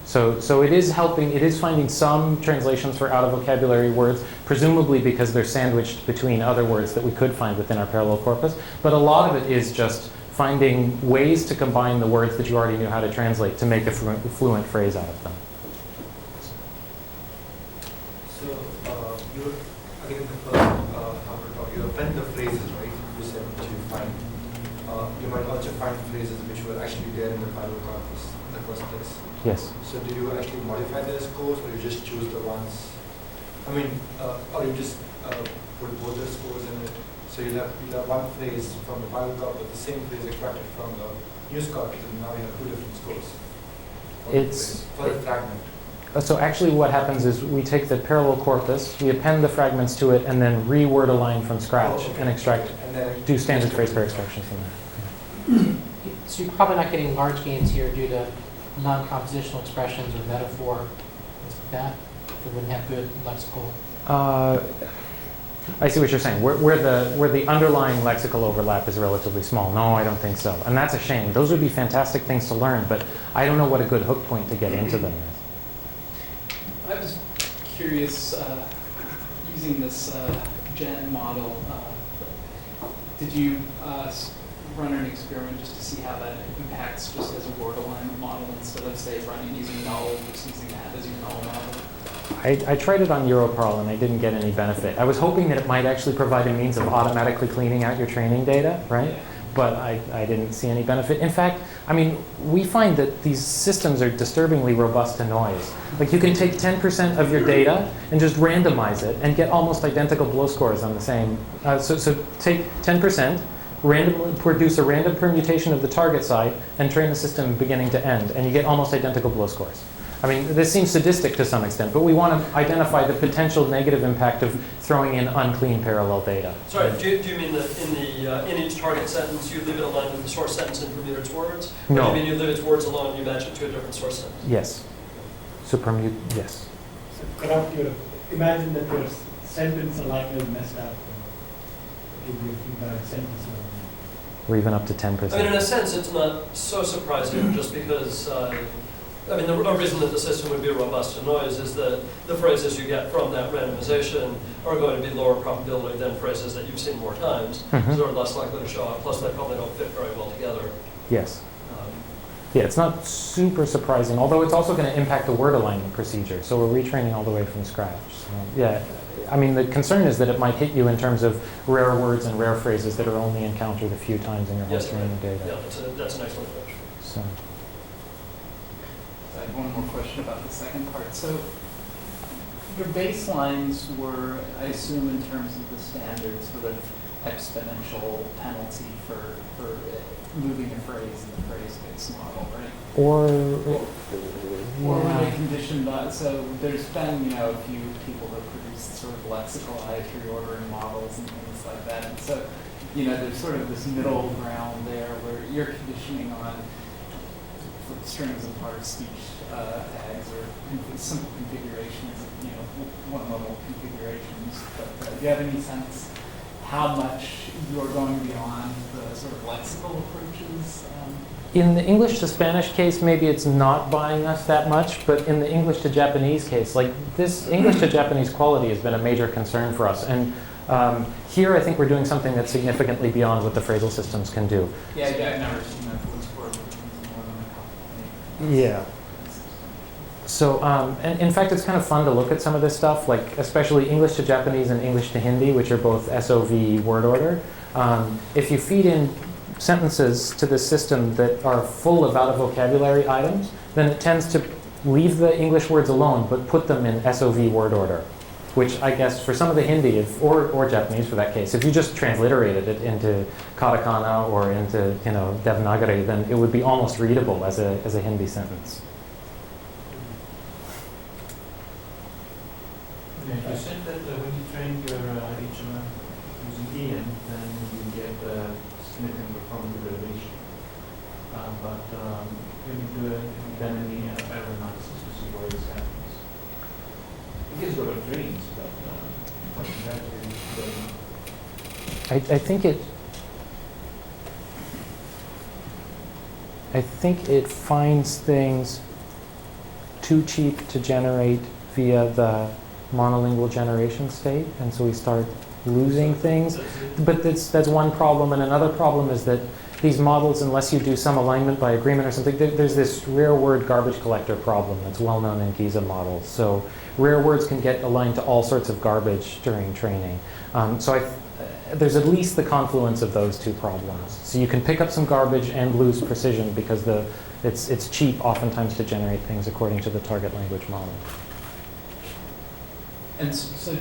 So it is helping, it is finding some translations for out of vocabulary words, presumably because they're sandwiched between other words that we could find within our parallel corpus. But a lot of it is just finding ways to combine the words that you already knew how to translate to make a fluent phrase out of them. So you again the first Harvard talk, you append the phrases, right? You said that you find. You might also find phrases which were actually there in the parallel corpus in the first place. Yes. So did you actually modify the scores, or you just choose the ones? I mean, or you just put both the scores in it. So you'll have one phrase from the parallel corpus, the same phrase extracted from the news corpus, and now you have two different scores. For the fragment. So actually what happens is we take the parallel corpus, we append the fragments to it, and then reword a line from scratch and extract, do standard phrase pair extraction from there. So you're probably not getting large gains here due to non-compositional expressions or metaphor, things like that. They wouldn't have good lexical. I see what you're saying. Where the underlying lexical overlap is relatively small. No, I don't think so. And that's a shame. Those would be fantastic things to learn, but I don't know what a good hook point to get into them is. I was curious, using this gen model, did you run an experiment just to see how that impacts just as a word alignment model instead of, say, running using null, just using that as your null model? I tried it on Europarl and I didn't get any benefit. I was hoping that it might actually provide a means of automatically cleaning out your training data, right? Yeah. But I didn't see any benefit. In fact, I mean, we find that these systems are disturbingly robust to noise. Like you can take 10% of your data and just randomize it and get almost identical blow scores on the same. So take 10%, randomly produce a random permutation of the target site, and train the system beginning to end, and you get almost identical blow scores. I mean, this seems sadistic to some extent, but we want to identify the potential negative impact of throwing in unclean parallel data. Sorry, do you mean that in each target sentence you leave it aligned with the source sentence and permute its words? Or No. do you mean you leave its words alone and you match it to a different source sentence? Yes. So permute, yes. So corrupt your, imagine that your sentence alignment messed up. Give you feedback sentence alignment. Or even up to 10%. I mean, in a sense, it's not so surprising just because, I mean, the reason that the system would be robust to noise is that the phrases you get from that randomization are going to be lower probability than phrases that you've seen more times, Mhm. so they're less likely to show up, plus they probably don't fit very well together. Yes. Um, Yeah, it's not super surprising, although it's also going to impact the word alignment procedure. So we're retraining all the way from scratch. So, yeah, I mean, the concern is that it might hit you in terms of rare words and rare phrases that are only encountered a few times in your whole Yes, training data. Yeah, that's an excellent approach. So, I have one more question about the second part. So your baselines were, I assume, in terms of the standard sort of exponential penalty for moving a phrase in the phrase-based model, right? or Or were they yeah. conditioned on, so there's been, a few people who produced sort of lexical reordering models and things like that. And so, there's sort of this middle ground there where you're conditioning on strings and part of speech tags or simple configurations, one-level configurations. But do you have any sense how much you're going beyond the sort of lexical approaches? In the English to Spanish case, maybe it's not buying us that much, but in the English to Japanese case, like this English to Japanese quality has been a major concern for us. And here I think we're doing something that's significantly beyond what the phrasal systems can do. Yeah, I've never seen that voice forward more than a couple. Yeah. So, and in fact, it's kind of fun to look at some of this stuff, like especially English to Japanese and English to Hindi, which are both SOV word order. If you feed in sentences to the system that are full of out-of-vocabulary items, then it tends to leave the English words alone, but put them in SOV word order, which I guess for some of the Hindi, or Japanese for that case, if you just transliterated it into katakana or into Devanagari, then it would be almost readable as a Hindi sentence. Yeah, you said that when you train your HMM using Ian, then you get significant performance degradation. But when you do it then in the error analysis to see where this happens. It gives a lot of dreams, but what exactly is going on? I think it finds things too cheap to generate via the monolingual generation state, and so we start losing things. But that's one problem, and another problem is that these models, unless you do some alignment by agreement or something, there's this rare word garbage collector problem that's well known in Giza models. So rare words can get aligned to all sorts of garbage during training. There's at least the confluence of those two problems. So you can pick up some garbage and lose precision because it's cheap oftentimes to generate things according to the target language model. And so and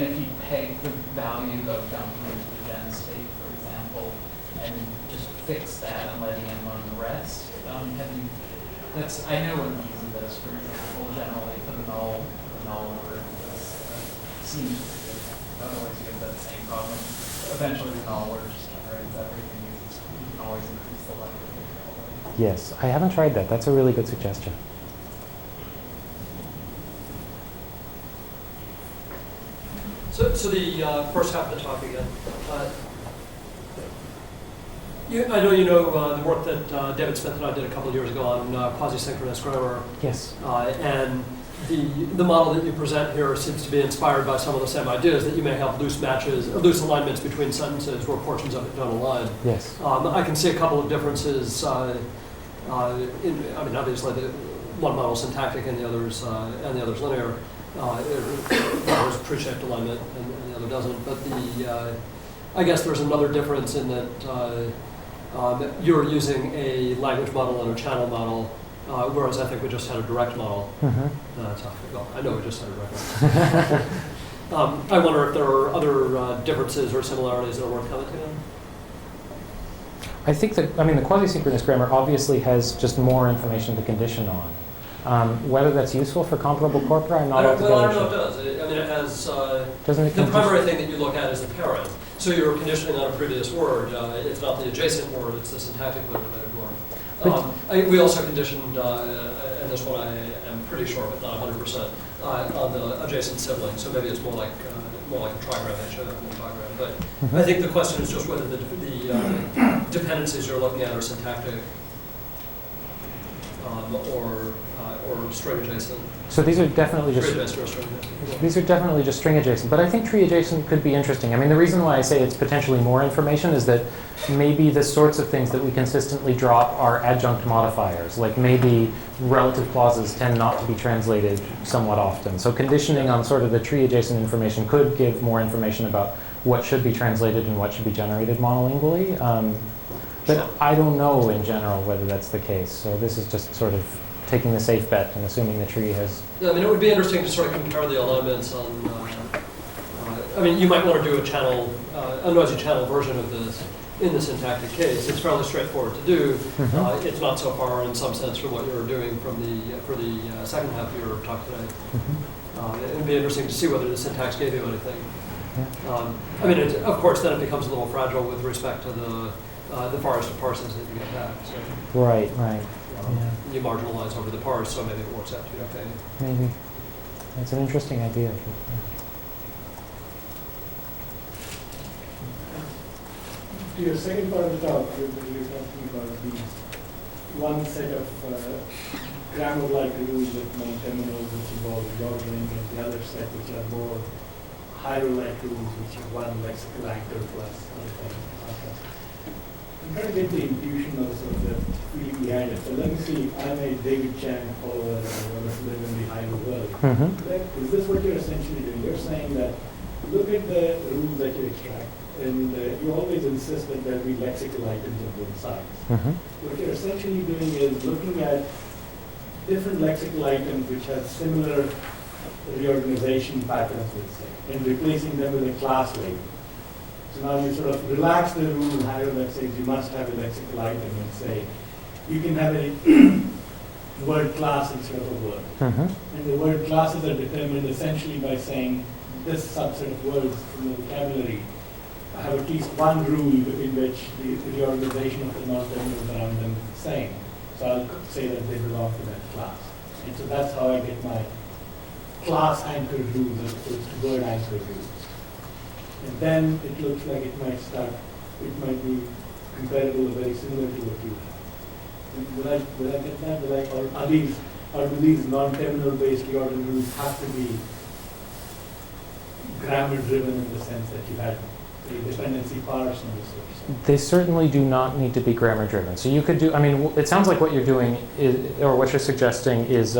if you peg the value of dumping into the gen state, for example, and just fix that and let Ian learn the rest, I know when we use this, for example, generally for the null word, seems to be, otherwise you get that same problem. Eventually the null word just generates everything. You can always increase the likelihood. Yes, I haven't tried that. That's a really good suggestion. So the first half of the talk again. I know the work that David Smith and I did a couple of years ago on quasi-synchronous grammar. Yes. And the model that you present here seems to be inspired by some of the same ideas, that you may have loose alignments between sentences where portions of it don't align. Yes. I can see a couple of differences. Obviously, one model is syntactic and the other's linear. There's tree-shaped alignment and the other doesn't. But I guess there's another difference in that you're using a language model and a channel model, whereas I think we just had a direct model. Mm-hmm. I know we just had a direct model. I wonder if there are other differences or similarities that are worth commenting on. I think that, I mean, the quasi-synchronous grammar obviously has just more information to condition on. Whether that's useful for comparable corpora, I'm not altogether Well, I don't know sure. if it does. I mean, it has, Doesn't it the condition- primary thing that you look at is the parent. So you're conditioning on a previous word. It's not the adjacent word, it's the syntactically related word. We also conditioned, and this one I am pretty sure, but not 100%, on the adjacent sibling. So maybe it's more like a trigram than a trigram. But I think the question is just whether the dependencies you're looking at are syntactic or string adjacent. So these are definitely just String adjacent or string adjacent. These are definitely just string adjacent, but I think tree adjacent could be interesting. I mean, the reason why I say it's potentially more information is that maybe the sorts of things that we consistently drop are adjunct modifiers. Like maybe relative clauses tend not to be translated somewhat often. So conditioning on sort of the tree adjacent information could give more information about what should be translated and what should be generated monolingually. But I don't know in general whether that's the case. So this is just sort of taking the safe bet and assuming the tree has... Yeah, I mean, it would be interesting to sort of compare the alignments on, I mean, you might want to do a noisy channel version of this in the syntactic case. It's fairly straightforward to do. It's not so far in some sense from what you're doing for the second half of your talk today. It would be interesting to see whether the syntax gave you anything. I mean, of course, then it becomes a little fragile with respect to the forest of parsers that you get back. So, Right. you marginalize over the parse, so maybe it works out to be okay. Maybe. That's an interesting idea. To your second part of the talk, you were talking about these one set of grammar-like rules with non-terminals which involve broadening, and the other set which are more hierarchical rules which are one lexical anchor plus other things. I'm trying to get the intuition of sort of the feeling behind it. So let me see if I'm a David Chang follower and I want to live in the higher world. Is this what you're essentially doing? You're saying that look at the rules that you extract, and you always insist that there be lexical items on both sides. What you're essentially doing is looking at different lexical items which have similar reorganization patterns, let's say, and replacing them with a class label. So now you sort of relax the rule higher that says you must have a lexical item and say you can have a word class instead of a word. And the word classes are determined essentially by saying this subset of words in the vocabulary have at least one rule in which the reorganization of the non-terminals around them is the same. So I'll say that they belong to that class. And so that's how I get my class anchored rules as opposed to word anchored rules. And then it looks like it might be comparable or very similar to what you have. Will I get that? Or do these non-terminal based reorder rules have to be grammar driven in the sense that you had a dependency parse and so? They certainly do not need to be grammar driven. So you could do, I mean, it sounds like what you're doing is, or what you're suggesting is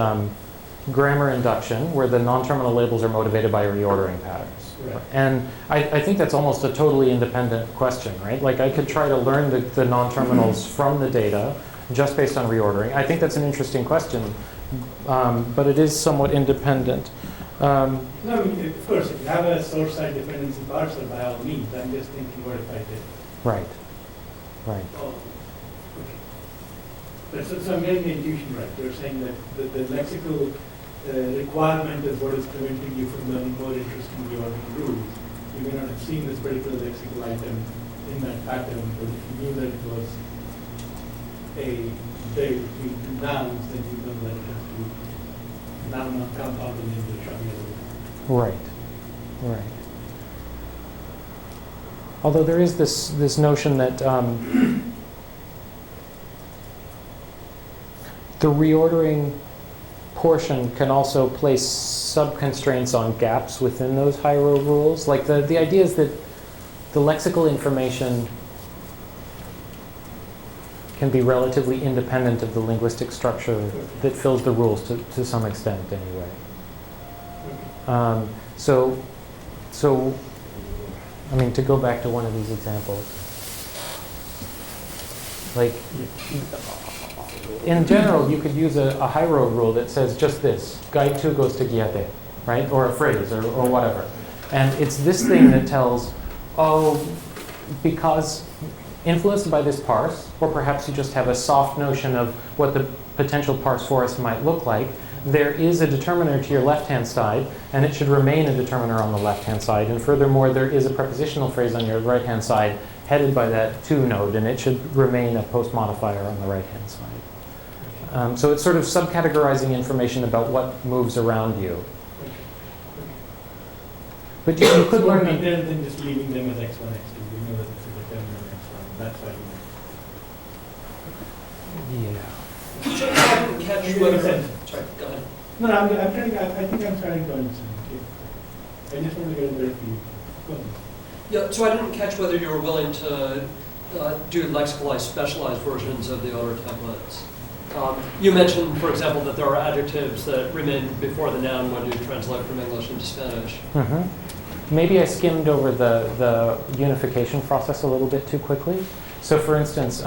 grammar induction, where the non-terminal labels are motivated by reordering patterns. Right. And I think that's almost a totally independent question, right? Like I could try to learn the non-terminals from the data just based on reordering. I think that's an interesting question, but it is somewhat independent. No, I mean, of course, if you have a source side dependency parser, by all means, I'm just thinking, what if I did? Right. Oh, okay. So I'm getting the intuition right. You're saying that the lexical requirement is what is preventing you from learning more interesting reordering rules. You may not have seen this particular lexical item in that pattern, but if you knew that it was a day between two nouns, then you know that it has to be noun not compound in English on the other. Right. Although there is this notion that the reordering portion can also place sub-constraints on gaps within those high-row rules. Like the idea is that the lexical information can be relatively independent of the linguistic structure that fills the rules to some extent anyway. So, I mean, to go back to one of these examples, like, in general, you could use a high-row rule that says just this, guide 2 goes to guiate, right? Or a phrase, or whatever. And it's this thing that tells, oh, because influenced by this parse, or perhaps you just have a soft notion of what the potential parse forest might look like, there is a determiner to your left-hand side, and it should remain a determiner on the left-hand side. And furthermore, there is a prepositional phrase on your right-hand side headed by that to node, and it should remain a post modifier on the right-hand side. So it's sort of subcategorizing information about what moves around you. But you could learn better than just leaving them as x1, x2. You know that this is a terminal x1. That's why you Yeah. So I didn't catch whether. Sorry, go ahead. No, I'm trying. I think I'm starting to understand. Okay. I just want to get a better feel. Go on. Yeah, so I didn't catch whether you were willing to do lexicalized, specialized versions of the order templates. You mentioned, for example, that there are adjectives that remain before the noun when you translate from English into Spanish. Maybe I skimmed over the unification process a little bit too quickly. So for instance,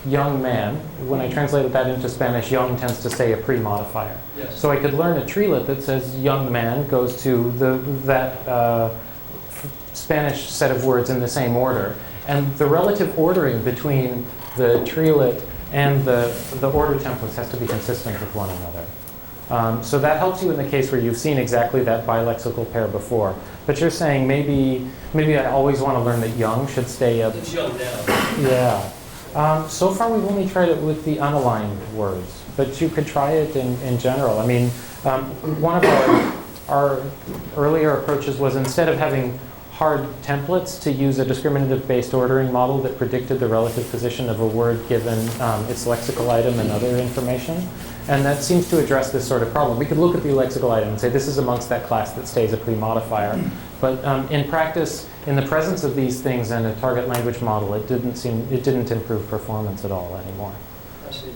young man, when I translated that into Spanish, young tends to say a pre-modifier. Yes. So I could learn a treelet that says young man goes to that Spanish set of words in the same order. And the relative ordering between the treelet and the order templates has to be consistent with one another. So that helps you in the case where you've seen exactly that bilexical pair before. But you're saying maybe I always want to learn that young should stay up. It's young now. Yeah. So far we've only tried it with the unaligned words, but you could try it in general. I mean, one of our earlier approaches was instead of having hard templates to use a discriminative-based ordering model that predicted the relative position of a word given its lexical item and other information. And that seems to address this sort of problem. We could look at the lexical item and say this is amongst that class that stays a pre-modifier. But in practice, in the presence of these things and a target language model, it didn't improve performance at all anymore. I see.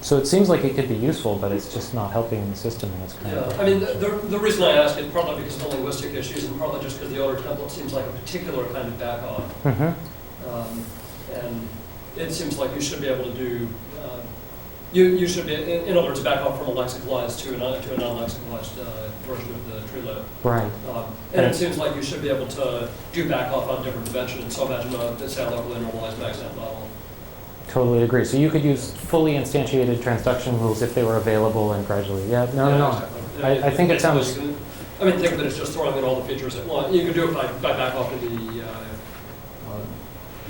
So it seems like it could be useful, but it's just not helping the system in its current. Yeah, I mean, the reason I ask is partly because of the linguistic issues and partly just because the order template seems like a particular kind of backoff. And it seems like you should be able to do, you should be, in other words, back off from a lexicalized to a non-lexicalized version of the treelet. Right. And it seems like you should be able to do back off on different dimensions. So imagine a locally normalized maxent model. Totally agree. So you could use fully instantiated transduction rules if they were available and gradually. Yeah, no. Exactly. I think it sounds. I mean, think of it as just throwing in all the features at once. You could do it by back off in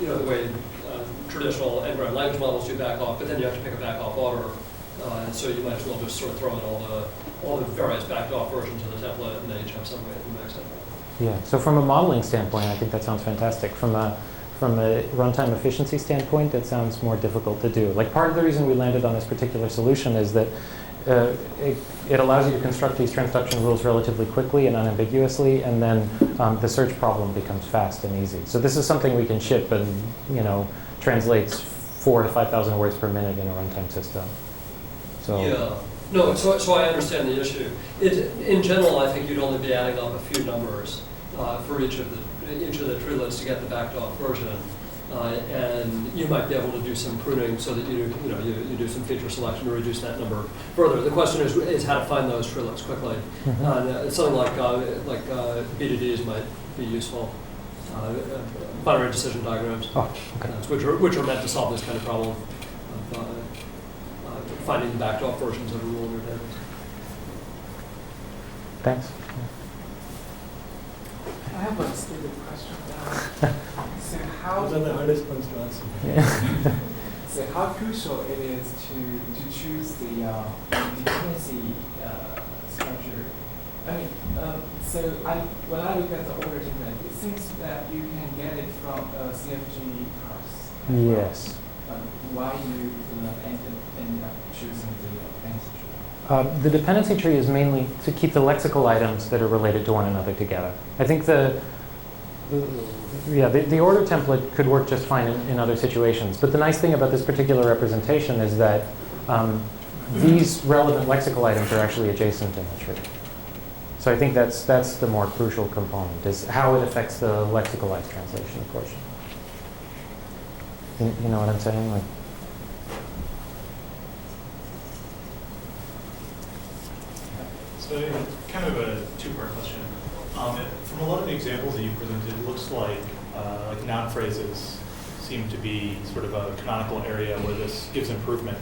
the way traditional n-gram language models do back off, but then you have to pick a back off order. So you might as well just sort of throw in all the various backed off versions of the template, and then each have some way to max it. Yeah. So from a modeling standpoint, I think that sounds fantastic. From a runtime efficiency standpoint, that sounds more difficult to do. Like part of the reason we landed on this particular solution is that it allows you to construct these transduction rules relatively quickly and unambiguously, and then the search problem becomes fast and easy. So this is something we can ship and translates 4,000 to 5,000 words per minute in a runtime system. So yeah. No, so I understand the issue. In general, I think you'd only be adding up a few numbers for each of the treelets to get the backed off version, and you might be able to do some pruning so that you do some feature selection to reduce that number further. The question is how to find those treelets quickly. Something like BDDs might be useful. Binary decision diagrams, which are meant to solve this kind of problem of finding the backed off versions of a rule in your data. Thanks. I have a stupid question. So how? Those are the hardest ones to answer. So how crucial it is to choose the dependency structure? I mean, when I look at the order template, it seems that you can get it from a CFG parse. Yes. Why you end up choosing the dependency tree? The dependency tree is mainly to keep the lexical items that are related to one another together. I think the order template could work just fine in other situations. But the nice thing about this particular representation is that these relevant lexical items are actually adjacent in the tree. So I think that's the more crucial component, is how it affects the lexicalized translation portion. You know what I'm saying? Like, so kind of a two-part question. From a lot of the examples that you presented, it looks like like noun phrases seem to be sort of a canonical area where this gives improvement.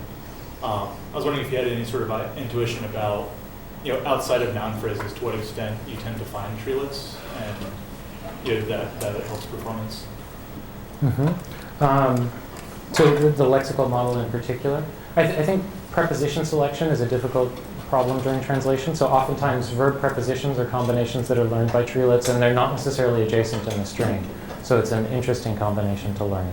I was wondering if you had any sort of intuition about, outside of noun phrases, to what extent you tend to find treelets and that it helps performance. Mm-hmm. So the lexical model in particular, I think preposition selection is a difficult problem during translation. So oftentimes verb prepositions are combinations that are learned by treelets, and they're not necessarily adjacent in the string. So it's an interesting combination to learn.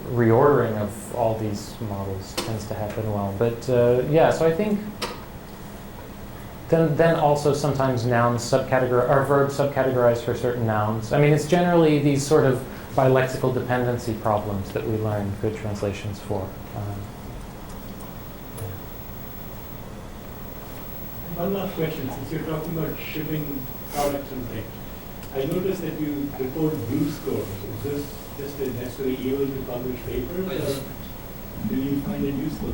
Reordering of all these models tends to happen well. But yeah, so I think then also sometimes nouns subcategorize, or verbs subcategorized for certain nouns. I mean, it's generally these sort of bilexical dependency problems that we learn good translations for. One last question, since you're talking about shipping products and things. I noticed that you report view scores. Is this just a necessary evil to publish papers, or do you find it useful?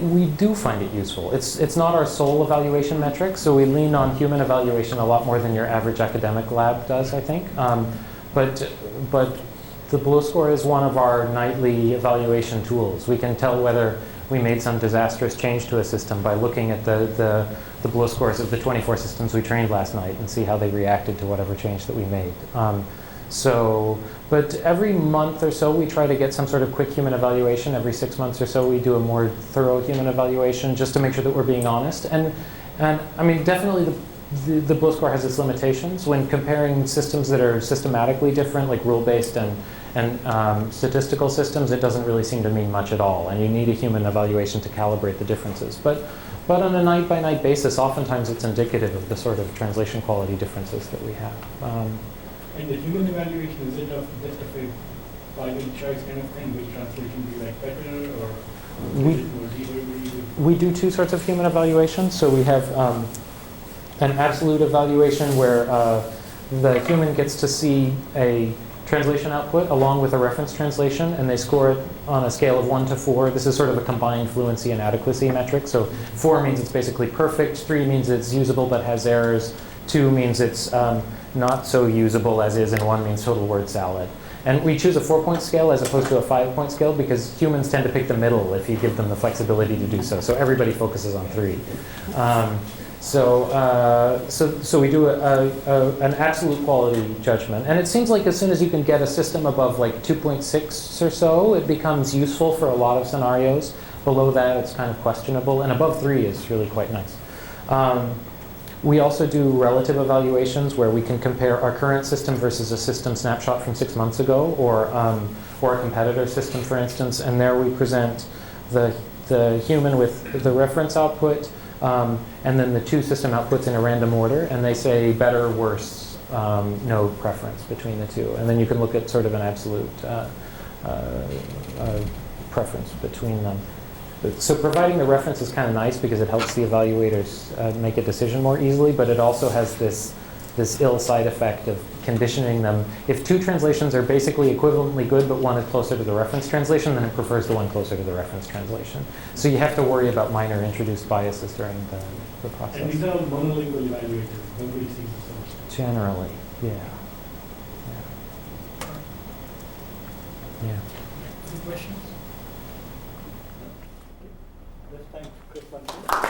We do find it useful. It's not our sole evaluation metric, so we lean on human evaluation a lot more than your average academic lab does, I think. But the Blow score is one of our nightly evaluation tools. We can tell whether we made some disastrous change to a system by looking at the Blow scores of the 24 systems we trained last night and see how they reacted to whatever change that we made. But every month or so we try to get some sort of quick human evaluation. Every 6 months or so we do a more thorough human evaluation just to make sure that we're being honest. And I mean, definitely the Blow score has its limitations. When comparing systems that are systematically different, like rule-based and statistical systems, it doesn't really seem to mean much at all. And you need a human evaluation to calibrate the differences. But on a night-by-night basis, oftentimes it's indicative of the sort of translation quality differences that we have. And the human evaluation, is it just a binary choice kind of thing? Which translation do you like better, or we do two sorts of human evaluation. So we have an absolute evaluation where the human gets to see a translation output along with a reference translation, and they score it on a scale of 1 to 4. This is sort of a combined fluency and adequacy metric. So 4 means it's basically perfect, 3 means it's usable but has errors, 2 means it's not so usable as is, and 1 means total word salad. And we choose a 4-point scale as opposed to a 5-point scale because humans tend to pick the middle if you give them the flexibility to do so. So everybody focuses on 3. So we do an absolute quality judgment. And it seems like as soon as you can get a system above like 2.6 or so, it becomes useful for a lot of scenarios. Below that, it's kind of questionable. And above 3 is really quite nice. We also do relative evaluations where we can compare our current system versus a system snapshot from 6 months ago, or a competitor system, for instance. And there we present the human with the reference output, and then the 2 system outputs in a random order, and they say better, worse, no preference between the 2. And then you can look at sort of an absolute preference between them. So providing the reference is kind of nice because it helps the evaluators make a decision more easily, but it also has this ill side effect of conditioning them. If 2 translations are basically equivalently good, but one is closer to the reference translation, then it prefers the one closer to the reference translation. So you have to worry about minor introduced biases during the process. And these are all monolingual evaluators. Nobody sees the source. Generally, yeah. Any questions? Let's thank Chris once more.